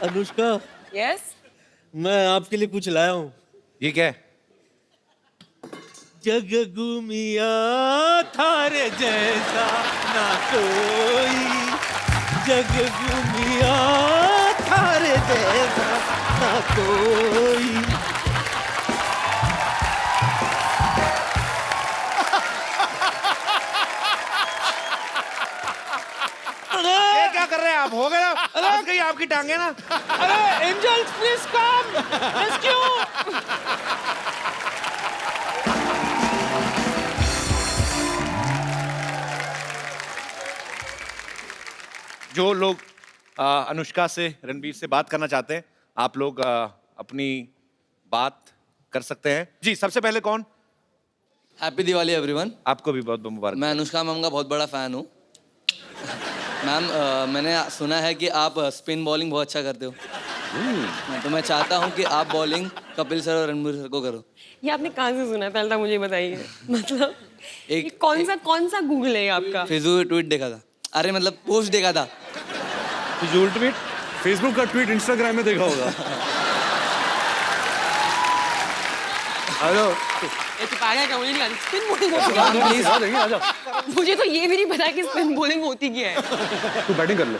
अनुष्का यस मैं आपके लिए कुछ लाया हूँ। ये क्या है? जग घूमिया थारे जैसा ना कोई, जग घूमिया थारे जैसा ना कोई। ये क्या कर रहे हैं आप? आप हो गए ना, फंस गई आपकी टांगे ना। अरे एंजल्स प्लीज कम रेस्क्यू। जो लोग अनुष्का से, रणबीर से बात करना चाहते हैं, आप लोग अपनी बात कर सकते हैं। जी, सबसे पहले कौन? Happy Diwali everyone. आपको भी बहुत बहुत मुबारक। मैं अनुष्का मैम का बहुत बड़ा फ़ैन हूँ। मैम मैंने सुना है कि आप स्पिन बॉलिंग बहुत अच्छा करते हो। तो मैं चाहता हूँ कि आप बॉलिंग कपिल सर और रणबीर सर को करो। ये आपने कहाँ से सुना है? पहले तो मुझे बताइए। मतलब एक- ये कौन सा गूगल है आपका? फेसबुक ट्वीट देखा था। अरे मतलब पोस्ट देखा था। फिजूल ट्वीट। फेसबुक का ट्वीट इंस्टाग्राम में देखा होगा। हेलो, ये तो पागल क्या, मुझे नहीं आती स्पिन बॉलिंग होती प्लीज आ जाएंगे, आजा। है। मुझे तो ये भी नहीं पता कि स्पिन बॉलिंग होती क्या है। तू बैटिंग कर ले।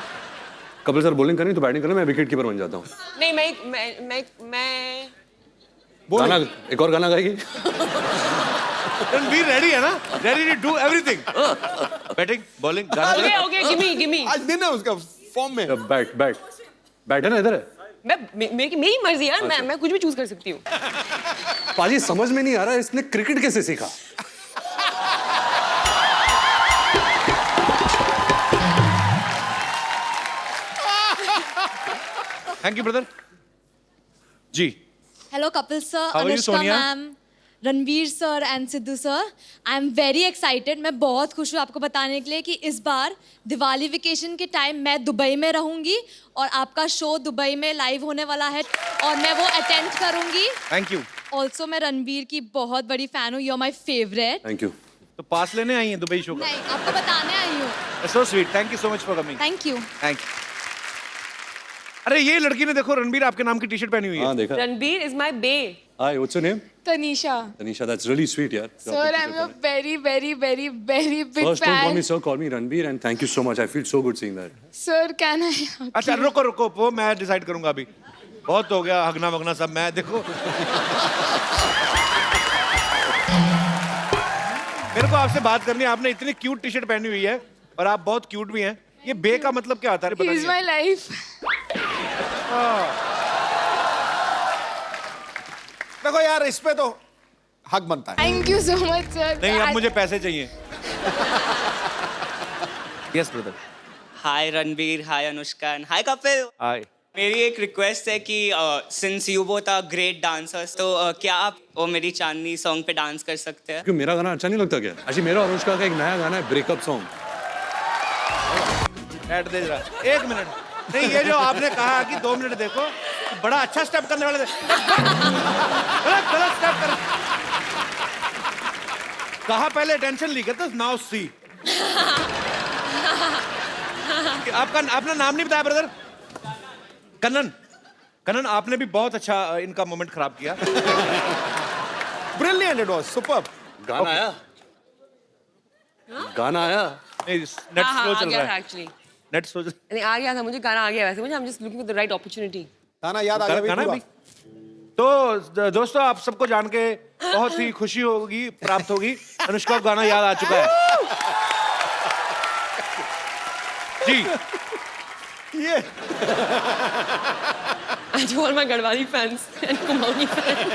कपिल सर बॉलिंग करें तो बैटिंग कर ले, मैं विकेट कीपर बन जाता हूँ। नहीं मैं गाना, एक और गाना गाएगी? रणबीर रेडी है ना? Ready to do everything. Batting, bowling, गाना। Okay give me. आज दिन है उसका फॉर्म में। बैट है ना, इधर है। मेरी मर्जी यार, मैं कुछ भी चूज कर सकती हूँ। पाजी समझ में नहीं आ रहा इसने क्रिकेट कैसे सीखा। Thank you brother. जी, Hello, Kapil sir, How are you, Anushka Sonia? ma'am, Ranveer sir and Sidhu sir. I am very excited. मैं बहुत खुश हूँ आपको बताने के लिए कि इस बार दिवाली वेकेशन के टाइम मैं दुबई में रहूँगी और आपका शो दुबई में लाइव होने वाला है और मैं वो अटेंड करूँगी। Thank you. ऑल्सो मैं रणवीर की बहुत बड़ी फ़ैन हूँ। You are my favourite. Thank you. तो पास लेने आई हैं दुबई शो का? नहीं, आपको बताने आई हूँ। So sweet, thank you so much for coming. Thank you. Thank you. अरे ये लड़की ने देखो रणबीर आपके नाम की टी शर्ट पहनी हुई है। हाँ देखा। Ranbir is my bae. Hi, what's your name? Tanisha. Tanisha, that's really sweet, यार। Sir, I'm a very, very, very, very big First, don't call me fan. sir, call me Ranveer, and thank you so much. I feel so good seeing that. Sir, can I? अच्छा रुको रुको, वो मैं decide करूंगा अभी। बहुत हो गया हगना वगना सब। मैं देखो, मेरे को आपसे बात करनी है। आपने इतनी क्यूट टी शर्ट पहनी हुई है और आप बहुत क्यूट भी हैं। ये बे का मतलब क्या होता है? He is my life. देखो यार, इस पे तो हक बनता है। Thank you so much, sir. नहीं, अब मुझे पैसे चाहिए। Yes brother. Hi Ranveer, hi Anushka, hi Kapil. Hi. मेरी एक रिक्वेस्ट है कि since you both are great dancers, तो क्या आप वो मेरी चांदनी सॉन्ग पे डांस कर सकते हैं? क्यों, मेरा गाना अच्छा नहीं लगता क्या? अच्छा, मेरा और अनुष्का का एक नया गाना है, ब्रेकअप सॉन्ग। ऐड दे जरा, एक मिनट। नहीं, ये जो आपने कहा कि 2 मिनट देखो, बड़ा अच्छा स्टेप करने वाले थे। गलत गलत स्टेप कर। कहा पहले टेंशन ली तो नाउ सी। आपका अपना नाम नहीं बताया ब्रदर? कन्नन। कन्नन, आपने भी बहुत अच्छा इनका मोमेंट खराब किया। Brilliant, it was superb. गाना आया? गाना आया? नेट स्लो आ चल गया रहा था है। एक्चुअली। Net slow. नहीं, आ गया था, मुझे गाना आ गया वैसे। मुझे I am just looking for the right opportunity. गाना याद आ गया गाना पूरा? भी। तो दोस्तों, आप सबको जान के बहुत ही खुशी होगी, प्राप्त होगी। अनुष्का को गाना याद आ चुका है। जी, ये to all my Gadwali fans and Kumaoni fans.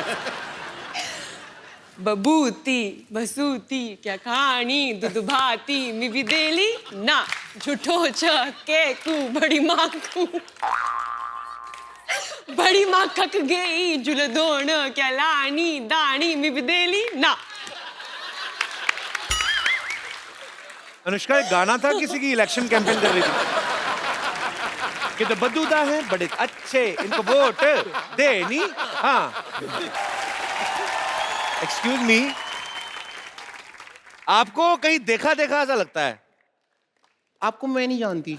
बबूती बसूती क्या कहानी दूध भाती मी भी देली ना झूठो चके कू बड़ी माँ खक गई जुल दोन क्या लानी दानी मी भी देली ना। अनुष्का एक गाना था, किसी की इलेक्शन कैंपेन कर रही थी कि तो बदूदा है बड़े अच्छे, इनको वोट देनी। हाँ, एक्सक्यूज मी, आपको कहीं देखा देखा ऐसा लगता है? आपको मैं नहीं जानती।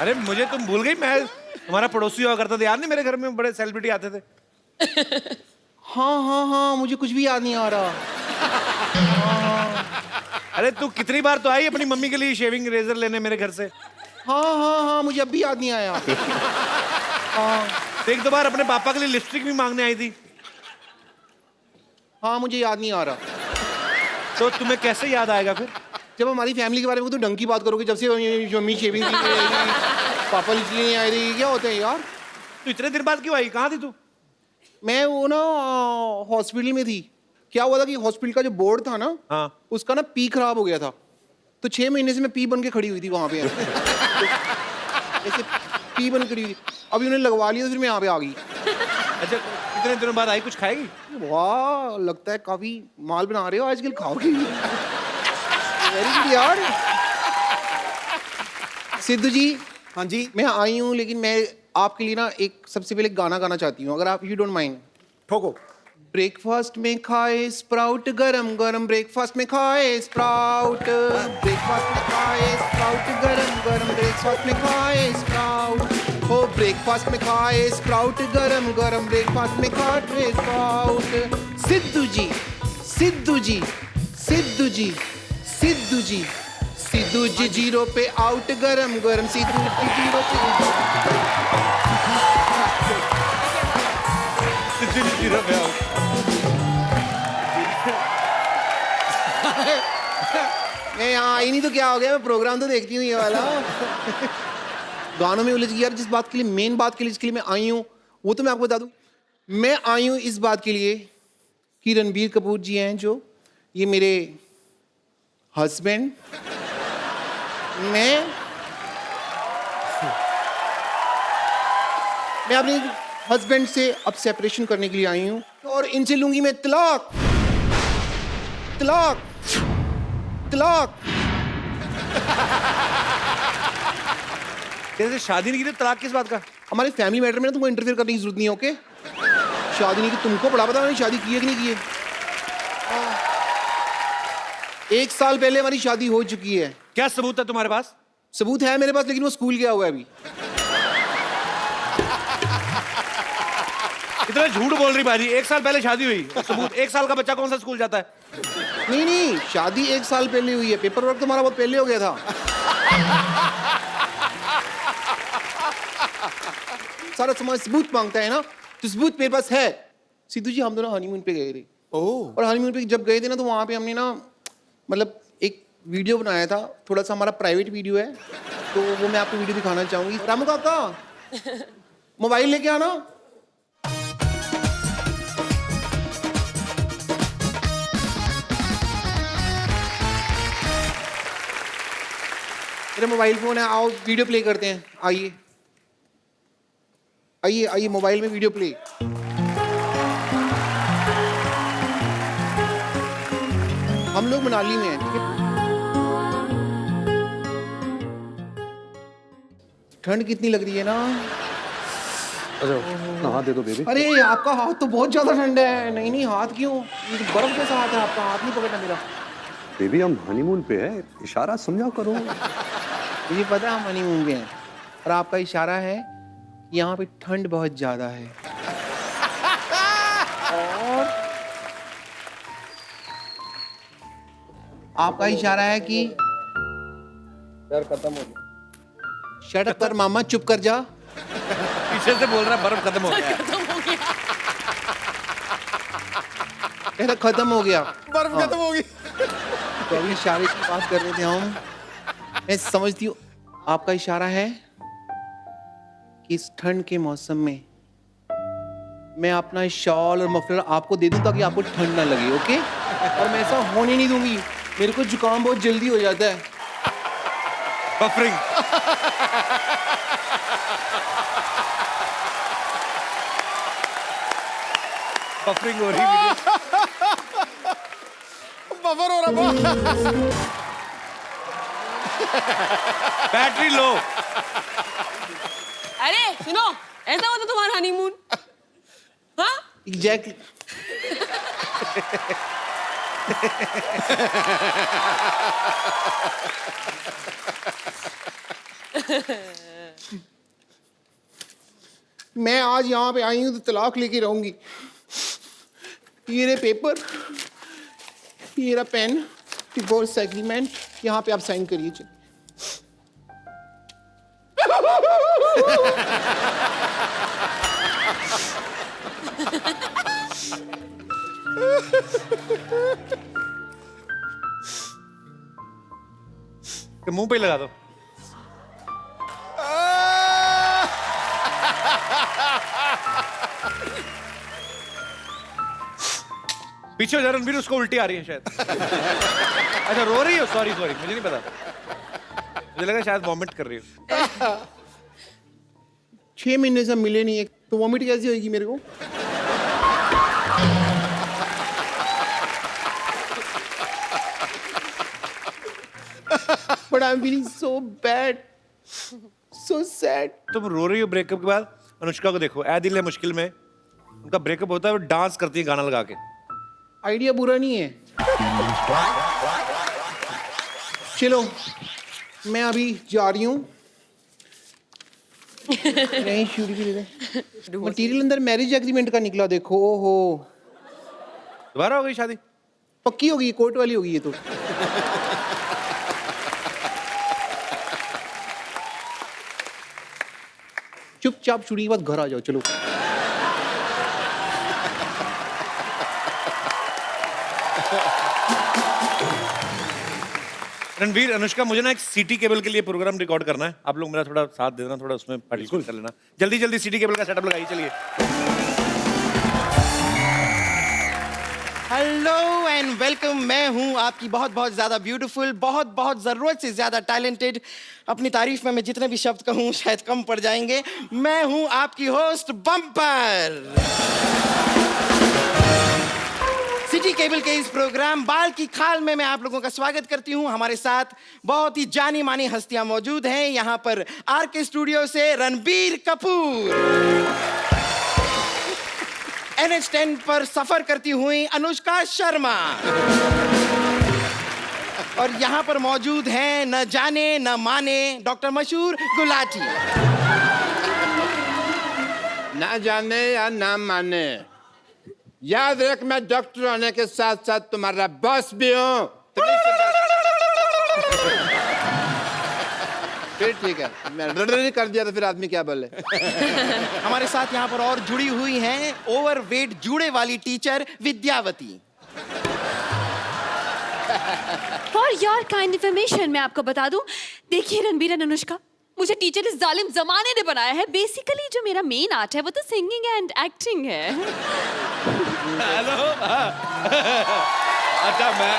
अरे मुझे तुम भूल गई? मैं तुम्हारा पड़ोसी हुआ करता था, याद नहीं? मेरे घर में बड़े सेलिब्रिटी आते थे। हाँ हाँ हाँ, मुझे कुछ भी याद नहीं आ रहा। अरे तू कितनी बार तो आई अपनी मम्मी के लिए शेविंग रेजर लेने मेरे घर से। हाँ हाँ हाँ, मुझे अब भी याद नहीं आया। हाँ, एक दो बार अपने पापा के लिए लिपस्टिक भी मांगने आई थी। हाँ, मुझे याद नहीं आ रहा। तो तुम्हें कैसे याद आएगा फिर? जब हमारी फैमिली के बारे में तो ढंग की बात करोगे, जब से मम्मी शेविंग की नहीं आएगी, पापा इसलिए नहीं आए थे, क्या होता है यार? तो इतने दिन बाद क्यों आई? कहाँ थी तू? मैं वो ना हॉस्पिटल में थी। क्या हुआ था कि हॉस्पिटल का जो बोर्ड था ना, हाँ। उसका ना पी खराब हो गया था, तो 6 महीने से मैं पी बन के खड़ी हुई थी वहाँ पे। ऐसे पी बन के खड़ी हुई थी। अभी उन्हें लगवा लिया तो फिर मैं यहाँ पे आ गई। अच्छा, इतने दिनों बाद आई, कुछ खाएगी? वाह, लगता है काफी माल बना रहे हो आजकल, खाओगे? वेरी गुड यार। सिद्धू जी, हाँ जी। मैं आई हूँ, लेकिन मैं आपके लिए ना एक सबसे पहले गाना गाना चाहती हूँ, अगर आप यू डोंट माइंड। ठोको। ब्रेकफास्ट में खाए स्प्राउट गरम गरम, ब्रेकफास्ट में खाए स्प्राउट, ब्रेकफास्ट में खाए स्प्राउट गरम गरम, ब्रेकफास्ट में खाए स्प्राउट, हो ब्रेकफास्ट में खाए स्प्राउट गरम गरम, ब्रेकफास्ट में खाए स्प्राउट। सिद्धू जी, सिद्धू जी, सिद्धू जी, सिद्धू जी, सिद्धू जी 0 पे आउट गरम गरम, सिद्धू जी 0 पे मैं यहाँ आई नहीं तो क्या हो गया, मैं प्रोग्राम तो देखती हूँ ये वाला। गानों में उलझ गई यार। जिस बात के लिए, मेन बात के लिए जिसके लिए मैं आई हूँ, वो तो मैं आपको बता दूँ। मैं आई हूँ इस बात के लिए कि रणबीर कपूर जी हैं जो, ये मेरे हस्बैंड, मैं अपने हस्बैंड से अब सेपरेशन करने के लिए आई हूँ, और इनसे लूंगी मैं तलाक, तलाक, तलाक। तेरे से शादी नहीं की तो तलाक किस बात का? हमारे फैमिली मैटर में ना तुमको इंटरफेयर करने की जरूरत नहीं है, ओके? शादी नहीं की, तुमको बड़ा पता, मैंने शादी की है कि नहीं की है। 1 साल पहले हमारी शादी हो चुकी है। क्या सबूत है तुम्हारे पास? सबूत है मेरे पास, लेकिन वो स्कूल गया हुआ है अभी। इतना झूठ बोल रही बाजी। 1 साल पहले शादी हुई, सबूत 1 साल का बच्चा कौन सा स्कूल जाता है? नहीं नहीं, शादी 1 साल पहले हुई है, पेपर वर्क तुम्हारा बहुत पहले हो गया था। सारा समाज सबूत मांगता है ना, तो सबूत मेरे पास है। सिद्धू जी, हम दोनों हनीमून पे गए थे। और हनीमून पे जब गए थे ना, तो वहाँ पे हमने ना मतलब एक वीडियो बनाया था, थोड़ा सा हमारा प्राइवेट वीडियो है, तो वो मैं आपको वीडियो दिखाना चाहूंगी। रामू काका, मोबाइल लेके आना। मेरा मोबाइल फोन है, आओ वीडियो प्ले करते हैं। आइए आइए आइए, मोबाइल में वीडियो प्ले। हम लोग मनाली में हैं, ठीक है? ठंड कितनी लग रही है ना। अच्छा, हाथ दे दो बेबी। अरे आपका हाथ तो बहुत ज्यादा ठंडा है। नहीं नहीं, हाथ क्यों? ये तो बर्फ जैसा हाथ है आपका, हाथ नहीं पकड़ना मेरा। बेबी, हम हनीमून पे है, इशारा समझा करो। मुझे पता है हम हनीमून पे हैं, और आपका इशारा है कि यहाँ पे ठंड बहुत ज्यादा है। और आपका इशारा है कि डर खत्म हो गया। शट अप कर मामा, चुप कर जा। पीछे से बोल रहा बर्फ खत्म हो गया। कह रहा खत्म हो गया, बर्फ खत्म हो गई। तो अभी इशारे की बात कर रहे थे हम। मैं समझती हूँ आपका इशारा है कि इस ठंड के मौसम में मैं अपना शॉल और मफलर आपको दे दूं, ताकि आपको ठंड ना लगे, ओके? और मैं ऐसा होने नहीं दूंगी, मेरे को जुकाम बहुत जल्दी हो जाता है। बफरिंग। बफरिंग हो रही है। बफर हो रहा। Battery low. अरे सुनो, ऐसा होता तुम्हारा हनीमून? हाँ, एग्जैक्टली। मैं आज यहाँ पे आई हूँ तो तलाक लेके रहूंगी। ये रहे पेपर, ये रहा पेन, डिवोर्स एग्रीमेंट, यहाँ पे आप साइन करिए। चलिए। कि मुंह पे ही लगा दो। पीछे हो जा रणबीर, उसको उल्टी आ रही है शायद। अच्छा रो रही हो? सॉरी सॉरी, मुझे नहीं पता, मुझे लगा शायद वॉमिट कर रही हो। 6 महीने से मिले नहीं है तो वॉमिट कैसी होगी मेरे को? But I'm feeling so bad, so sad. तुम रो रही हो ब्रेकअप के बाद? अनुष्का को देखो, ऐ दिल है मुश्किल में, उनका ब्रेकअप होता है, वो डांस करती है गाना लगा के। आइडिया बुरा नहीं है। चलो मैं अभी जा रही हूँ। नहीं शूट भी दे। मटीरियल अंदर मैरिज एग्रीमेंट का निकला, देखो। ओहो, दोबारा हो गई शादी? पक्की होगी, कोर्ट वाली होगी ये तो। चुपचाप शूटिंग के बाद घर आ जाओ, चलो। रणवीर, अनुष्का, मुझे ना एक सिटी केबल के लिए प्रोग्राम रिकॉर्ड करना है, आप लोग मेरा थोड़ा साथ दे देना, थोड़ा उसमें पार्टिसिपेट कर लेना। जल्दी जल्दी सिटी केबल का सेटअप लगाइए, चलिए। Hello and welcome. मैं हूं आपकी बहुत बहुत ज्यादा ब्यूटीफुल, बहुत बहुत जरूरत से ज्यादा टैलेंटेड, अपनी तारीफ में मैं जितने भी शब्द कहूं शायद कम पड़ जाएंगे। मैं हूं आपकी होस्ट बम्पर। सिटी केबल के इस प्रोग्राम बाल की खाल में मैं आप लोगों का स्वागत करती हूं। हमारे साथ बहुत ही जानी मानी हस्तियां मौजूद हैं। यहां पर आरके स्टूडियो से रणबीर कपूर, NH10 पर सफर करती हुई अनुष्का शर्मा, और यहां पर मौजूद हैं न जाने न माने डॉक्टर मशहूर गुलाटी। ना जाने या ना माने, याद रख मैं डॉक्टर होने के साथ साथ तुम्हारा बॉस भी हूँ। फिर ठीक है, मैं नहीं कर दिया तो फिर आदमी क्या बोले। हमारे साथ यहाँ पर और जुड़ी हुई हैं ओवरवेट जूड़े वाली teacher Vidyavati. For your kind information मैं आपको बता दूं, देखिए रणबीर एंड अनुष्का, मुझे टीचर इस जालिम जमाने ने बनाया है। बेसिकली जो मेरा मेन आर्ट है वो तो सिंगिंग एंड एक्टिंग है। हेलो। अच्छा, मैं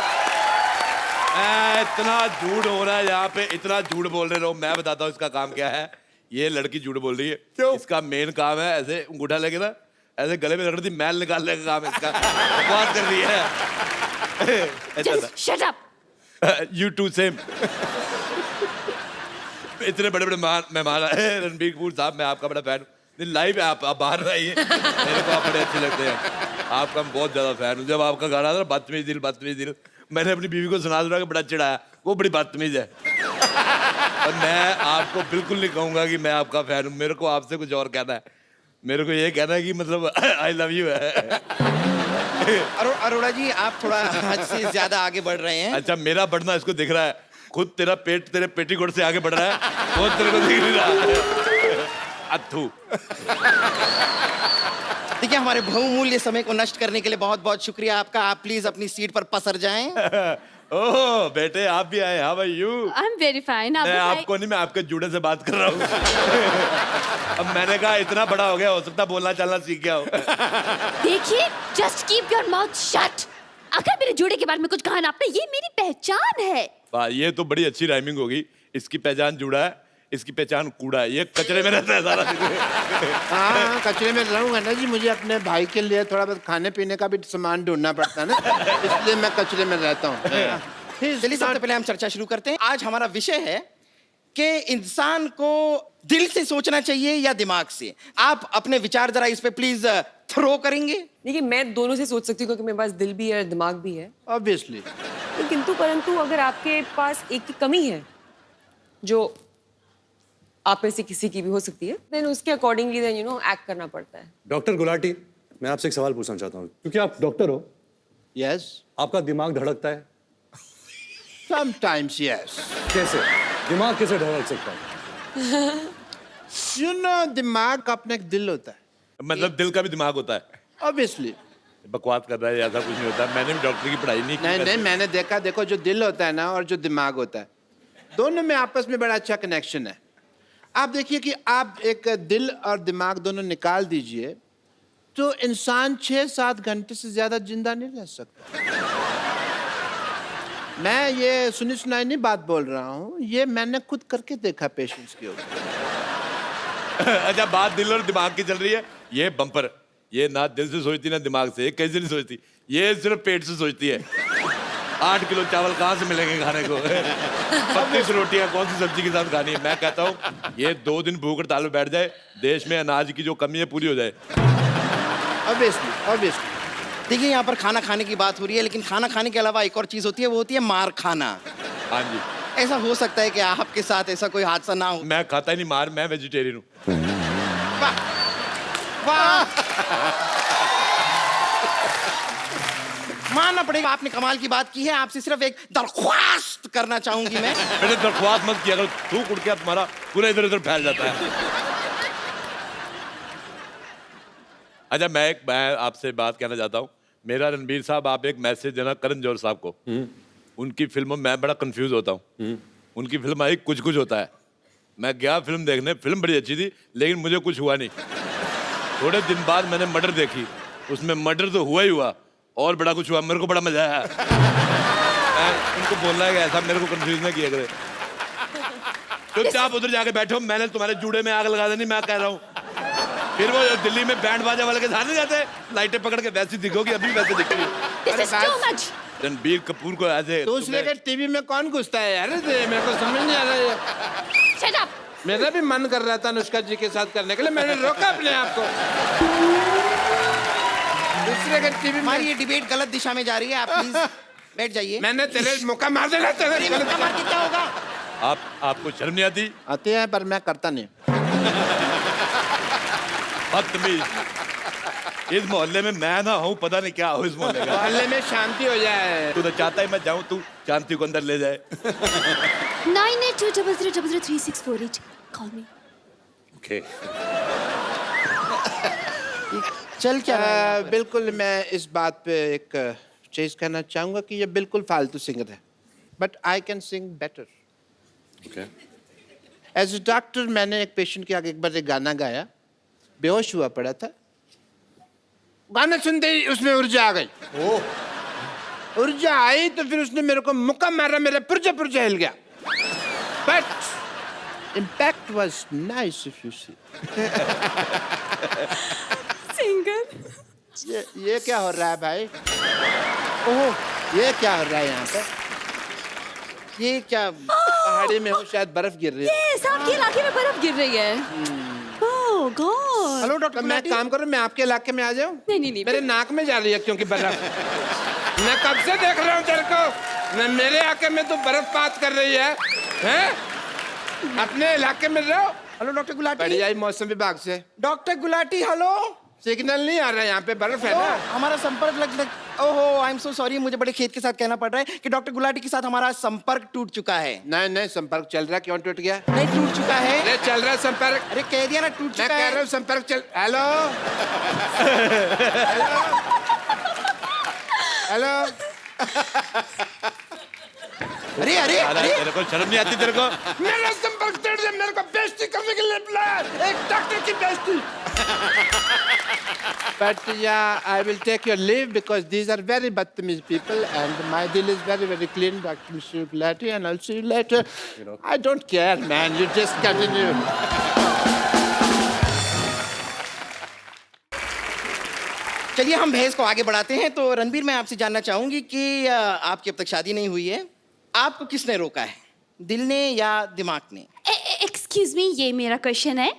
इतना झूठ हो रहा है यहाँ पे, इतना झूठ बोल रहे हो। मैं बताता हूँ इसका काम क्या है। ये लड़की झूठ बोल रही है। क्यों? इसका मेन काम है ऐसे अंगूठा लेके ना ऐसे गले में रगड़ती मैल निकालने का काम है इसका। बात कर रही है। Shut up. You too same. इतने बड़े बड़े मेहमान आए। रणबीर कपूर साहब, मैं आपका बड़ा फैन हूँ। लाइव है, आप बाहर रहिए, मेरे को आप बड़े अच्छे लगते हैं। आपका मैं बहुत ज्यादा फैन हूँ। जब आपका गाना था बदतमीज दिल बदतमीज दिल, मैंने अपनी बीवी को सुना के बड़ा चिढ़ाया, वो बड़ी बदतमीज है। और मैं आपको बिल्कुल नहीं कहूंगा कि मैं आपका फैन हूँ। मेरे को आपसे कुछ और कहना है। मेरे को ये कहना है कि मतलब आई लव यू है। अरोड़ा जी, आप थोड़ा हद से ज्यादा आगे बढ़ रहे हैं। अच्छा, मेरा बढ़ना इसको दिख रहा है। खुद तेरा पेट तेरे पेटीकोट से आगे बढ़ रहा है, वो तेरे को दिख नहीं रहा। अथू। देखिए, हमारे बहुमूल्य समय को नष्ट करने के लिए बहुत बहुत शुक्रिया आपका। आप प्लीज अपनी सीट पर पसर जाएं। ओह बेटे, आप भी आए। How are you? I am very fine. मैं आपको नहीं, मैं आपके जूड़े से बात कर रहा हूँ। अब मैंने कहा इतना बड़ा हो गया, हो सकता बोलना चलना सीख गया हो। देखिए, just keep your mouth shut. अगर मेरे जोड़े के बारे में कुछ कहा ना आपने, ये मेरी पहचान है। वाह, ये तो बड़ी अच्छी राइमिंग होगी। इसकी पहचान जूड़ा है, इसकी पहचान कूड़ा है। ये कचरे में रहता है सारा। हाँ, कचरे में रहूंगा ना जी, मुझे अपने भाई के लिए थोड़ा बहुत खाने पीने का भी सामान ढूंढना पड़ता है ना, इसलिए मैं कचरे में रहता हूँ। चलिए, सबसे पहले हम चर्चा शुरू करते हैं। आज हमारा विषय है कि इंसान को दिल से सोचना चाहिए या दिमाग से। आप अपने विचार जरा इस पे प्लीज थ्रो करेंगे। देखिए, मैं दोनों से सोच सकती हूँ क्योंकि मेरे पास दिल भी है और दिमाग भी है। ऑब्वियसली। किंतु परंतु अगर आपके पास एक की कमी है जो आप में से किसी की भी हो सकती है, देन उसके अकॉर्डिंगली देन एक्ट करना पड़ता है। डॉक्टर गुलाटी, मैं आपसे एक सवाल पूछना चाहता हूँ, क्योंकि आप डॉक्टर हो। यस। आपका दिमाग धड़कता है? Sometimes yes. कैसे? दिमाग कैसे धड़क सकता है? यू नो, दिमाग का अपना एक दिल होता है। मतलब दिल का भी दिमाग होता है? ऑब्वियसली। बकवास कर रहा है, ऐसा कुछ नहीं होता। मैंने भी डॉक्टर की पढ़ाई नहीं की। नहीं, मैंने देखा, देखो जो दिल होता है ना और जो दिमाग होता है, दोनों में आपस में बड़ा अच्छा कनेक्शन है। आप देखिए कि आप एक दिल और दिमाग दोनों निकाल दीजिए तो इंसान 6-7 घंटे से ज्यादा जिंदा नहीं रह सकता। मैं ये सुनी सुनाई नहीं बात बोल रहा हूँ, ये मैंने खुद करके देखा पेशेंट्स के ऊपर। अच्छा, बात दिल और दिमाग की चल रही है। ये बम्पर, ये ना दिल से सोचती ना दिमाग से, ये कैसे नहीं सोचती, ये सिर्फ पेट से सोचती है। 8 किलो चावल कहाँ से मिलेंगे खाने को? 32 रोटियां कौन सी सब्जी के साथ खानी है? मैं कहता हूँ ये 2 दिन भूख हड़ताल में बैठ जाए, देश में अनाज की जो कमी है पूरी हो जाए। ऑब्वियसली। देखिए यहाँ पर खाना खाने की बात हो रही है, लेकिन खाना खाने के अलावा एक और चीज होती है, वो होती है मार खाना। हाँ जी, ऐसा हो सकता है कि आपके साथ ऐसा कोई हादसा ना हो। मैं खाता ही नहीं मार, मैं वेजिटेरियन हूँ। मानना पड़ेगा, आपने कमाल की बात की है। आपसे सिर्फ एक दरख्वास्त करना चाहूंगी मैं। मैंने दरख्वास्त मत किया, अगर थूक उड़ के तुम्हारा पूरा इधर उधर फैल जाता है। अच्छा, मैं आपसे बात कहना चाहता हूँ। मेरा रणबीर साहब, आप एक मैसेज देना करण जौहर साहब को। उनकी फिल्मों में मैं बड़ा कंफ्यूज होता हूँ। उनकी फिल्म आई कुछ कुछ होता है, मैं गया फिल्म देखने, फिल्म बड़ी अच्छी थी लेकिन मुझे कुछ हुआ नहीं। थोड़े दिन बाद मैंने मर्डर देखी, उसमें मर्डर तो हुआ ही हुआ और बड़ा कुछ हुआ, मेरे को बड़ा मजा आया। उनको बोलना है कि ऐसा मेरे को कंफ्यूज ना किया करे। चुपचाप उधर जाके बैठो, मैंने तुम्हारे जूड़े में आग लगा देनी, मैं कह रहा हूँ। फिर वो दिल्ली में बैंड बाजा वाले के साथ नहीं जाते, लाइटें पकड़ के वैसी दिखोगी, अभी वैसे दिख रही है। रणबीर कपूर को ऐसे तो उसने कहा टीवी में कौन घुसता है यार? मेरे को समझ नहीं आ रहा है। Shut up! मेरा भी मन कर रहा था अनुष्का जी के साथ करने के लिए, मैंने रोका अपने आप को। दूसरे के टीवी में हमारी ये डिबेट गलत दिशा में जा रही है, आप प्लीज बैठ जाइए। मैंने तेरे मौका मार देना, तेरे मौका मार के क्या होगा? आपको शर्म नहीं आती? आते हैं पर मैं करता नहीं। बदतमीज, इस मोहल्ले में मैं ना हूँ, पता नहीं क्या हो इस मोहल्ले का। मोहल्ले में शांति हो जाए। तू तो चाहता है मैं जाऊँ, तू शांति को अंदर ले जाए। 9820033648. Call me. ओके, चल क्या रहा है? बिल्कुल, मैं इस बात पे एक चीज कहना चाहूंगा कि ये बिल्कुल फालतू सिंगर है, but I can sing better. As a doctor मैंने एक पेशेंट के आगे एक बार एक गाना गाया, बेहोश हुआ पड़ा था। गाना सुनते ही उसमें ऊर्जा आ गई। ऊर्जा आई तो फिर उसने मेरे को मुक्का मारा, मेरा पुर्जा पुर्जा हिल गया। But impact was nice if you see. Singer, ये क्या हो रहा है भाई? ओह, ये क्या हो रहा है यहाँ पे? ये क्या पहाड़ी में हो, शायद बर्फ गिर रही है। यस, आपके इलाके में बर्फ गिर रही है। ओह गॉड। हेलो डॉक्टर, मैं काम करूँ, मैं आपके इलाके में आ जाऊँ? नहीं। मेरे नाक में जा रही है क्योंकि बर्फ। मैं कब से देख रहा हूँ तेरे को, मैं मेरे इलाके में तो बर्फपात कर रही है, हैं? अपने इलाके में रहो। Hello doctor Gulati. बढ़िया ही मौसम विभाग से डॉक्टर गुलाटी, हेलो। सिग्नल नहीं आ रहा है, यहाँ पे बर्फ है ना। हमारा संपर्क लग ओहो, आई एम सो सॉरी, मुझे बड़े खेद के साथ कहना पड़ रहा है कि डॉक्टर गुलाटी के साथ हमारा संपर्क टूट चुका है। नहीं, संपर्क चल रहा है। क्यों टूट गया? नहीं, टूट चुका है। अरे चल रहा है संपर्क। अरे कह दिया ना, टूट मैं चुका कह है। रहा हूँ संपर्क चल। Hello hello. अरे अरे अरे, तेरे को शर्म नहीं आती तेरे को? मेरा संपर्क तोड़ दिया, मेरे को बेइज्जती करने के लिए बुलाया, एक डॉक्टर की बेइज्जती। But yeah, I will take your leave because these are very bad people and my deal is very, very clean, Dr. Mr. Gulati, and I'll see you later. I don't care, man. You just continue. चलिए हम बहस को आगे बढ़ाते हैं। तो रणबीर, मैं आपसे जानना चाहूंगी कि आपकी अब तक शादी नहीं हुई है, आपको किसने रोका है, दिल ने या दिमाग ने? एक्सक्यूज मी, ये मेरा क्वेश्चन है।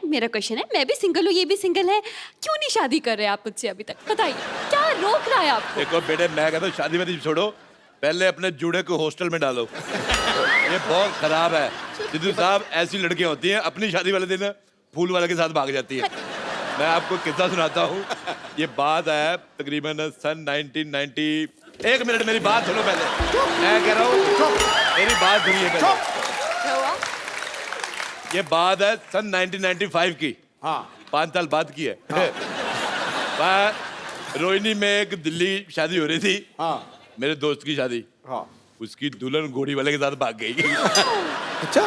मैं भी सिंगल हूँ, ये भी सिंगल है। क्यों नहीं शादी कर रहे आप मुझसे अभी तक? बताइए, क्या रोक रहा है आपको? देखो बेटे, मैं कहता हूँ शादी वादी छोड़ो, पहले अपने जूड़े को हॉस्टल में डालो। ये बहुत खराब है। सिद्धू साहब, ऐसी लड़कियां होती हैं अपनी शादी वाले दिन फूल वाले के साथ भाग जाती हैं। मैं आपको किस्सा सुनाता हूँ। ये बात है तकरीबन सन 1990। एक मिनट, मेरी बात सुनो पहले। मैं कह रहा हूँ, मेरी बात सुनिए पहले। ये बात है सन 1995 की। हाँ, 5 साल बाद की है। हाँ। रोहिणी में एक दिल्ली शादी हो रही थी। हाँ। मेरे दोस्त की शादी। हाँ। उसकी दुल्हन घोड़ी वाले के साथ भाग गई। अच्छा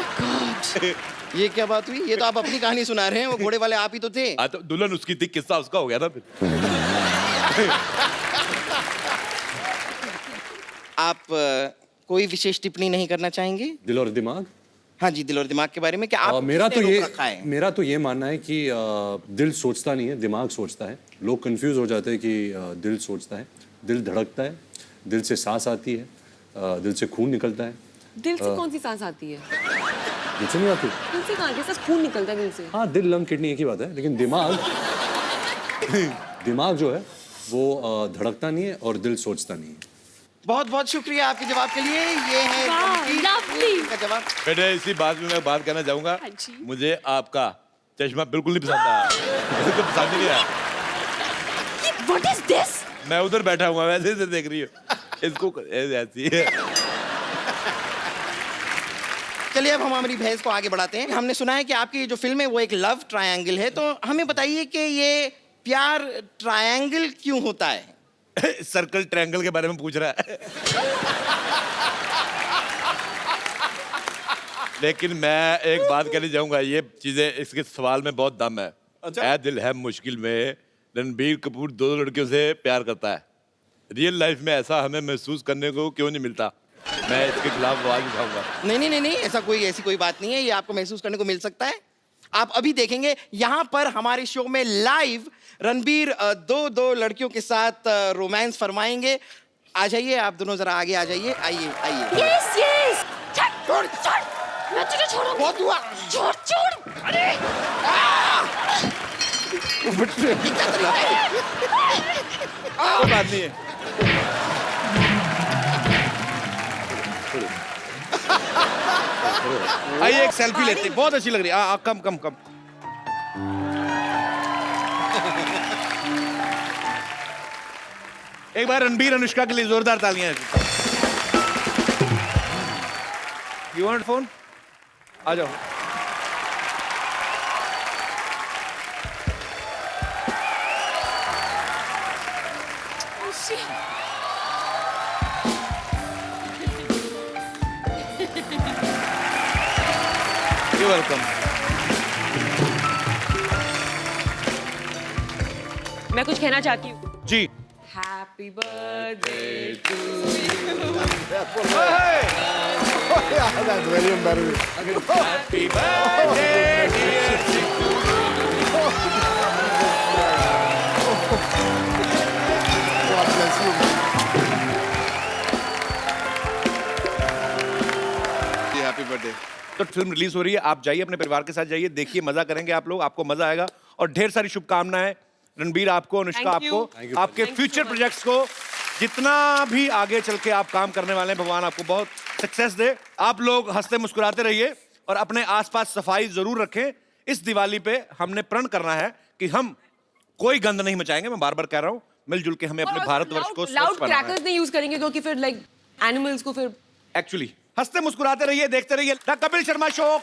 ये क्या बात हुई? ये तो आप अपनी कहानी सुना रहे हैं, वो घोड़े वाले आप ही तो थे। हाँ तो दुल्हन उसकी थी, किस्सा उसका हो गया ना फिर। आप कोई विशेष टिप्पणी नहीं करना चाहेंगे? दिल और दिमाग। हाँ जी, दिल और दिमाग के बारे में क्या आप मेरा तो ये मानना है कि दिल सोचता नहीं है, दिमाग सोचता है। लोग कंफ्यूज हो जाते हैं कि दिल सोचता है, दिल धड़कता है, दिल से सांस आती है, दिल से खून निकलता है। दिल से कौन सी सांस आती है? दिल से नहीं आती? दिल से कहाँ? कैसा खून निकलता है दिल से? हाँ, दिल लंग किडनी एक ही बात है, लेकिन दिमाग दिमाग जो है वो धड़कता नहीं है और दिल सोचता नहीं है। बहुत बहुत शुक्रिया आपके जवाब के लिए। ये है लवली का जवाब। बेटे इसी बात में मैं बात कहना चाहूंगा, मुझे आपका चश्मा बिल्कुल नहीं पसंद आया, बिल्कुल पसंद नहीं आया। What is this? मैं उधर बैठा हुआ वैसे से देख रही हूँ इसको ऐसी है। चलिए अब हम हमारी बहस को आगे बढ़ाते हैं। हमने सुना है कि आपकी जो फिल्म है वो एक लव ट्रायंगल है, तो हमें बताइए कि ये प्यार ट्रायंगल क्यों होता है? सर्कल ट्रायंगल के बारे में पूछ रहा है। लेकिन मैं एक बात कहना चाहूंगा, ये चीजें इसके सवाल में बहुत दम है। ऐ दिल है मुश्किल में रणबीर कपूर 2 लड़कियों से प्यार करता है। रियल लाइफ में ऐसा हमें महसूस करने को क्यों नहीं मिलता? मैं इसके खिलाफ आवाज उठाऊंगा। नहीं, ऐसी कोई बात नहीं है, ये आपको महसूस करने को मिल सकता है। आप अभी देखेंगे यहाँ पर हमारे शो में लाइव रणबीर 2 लड़कियों के साथ रोमांस फरमाएंगे। आ जाइए आप दोनों, जरा आगे आ जाइए। आइए। Yes yes. छोड़ छोड़, मैं तुझे छोड़ूंगा। बहुत हुआ। छोड़। अरे कोई बात नहीं है। आइए एक सेल्फी लेते हैं, बहुत अच्छी लग रही है। कम। एक बार रणबीर अनुष्का के लिए जोरदार तालियां। You want phone? आ जाओ। You're welcome. मैं कुछ कहना चाहती हूँ। जी। Happy birthday to That's very embarrassing. Happy birthday dear God bless you. Happy birthday. तो फिल्म रिलीज हो रही है, आप जाइए अपने परिवार के साथ जाइए, देखिए, मजा करेंगे आप लोग, आपको मजा आएगा। और ढेर सारी शुभकामनाएं रणबीर आपको, अनुष्का आपको, आपके फ्यूचर प्रोजेक्ट्स को, जितना भी आगे चल के आप काम करने वाले हैं, भगवान आपको बहुत सक्सेस दे। आप लोग हंसते मुस्कुराते रहिए और अपने आसपास सफाई जरूर रखें। इस दिवाली पे हमने प्रण करना है कि हम कोई गंद नहीं मचाएंगे। मैं बार बार कह रहा हूँ, मिलजुल के हमें अपने भारतवर्ष को स्वच्छ लाउड बनाना है। क्रैकर्स नहीं यूज करेंगे क्योंकि फिर लाइक एनिमल्स को फिर एक्चुअली हंसते मुस्कुराते रहिए, देखते रहिए द कपिल शर्मा शो।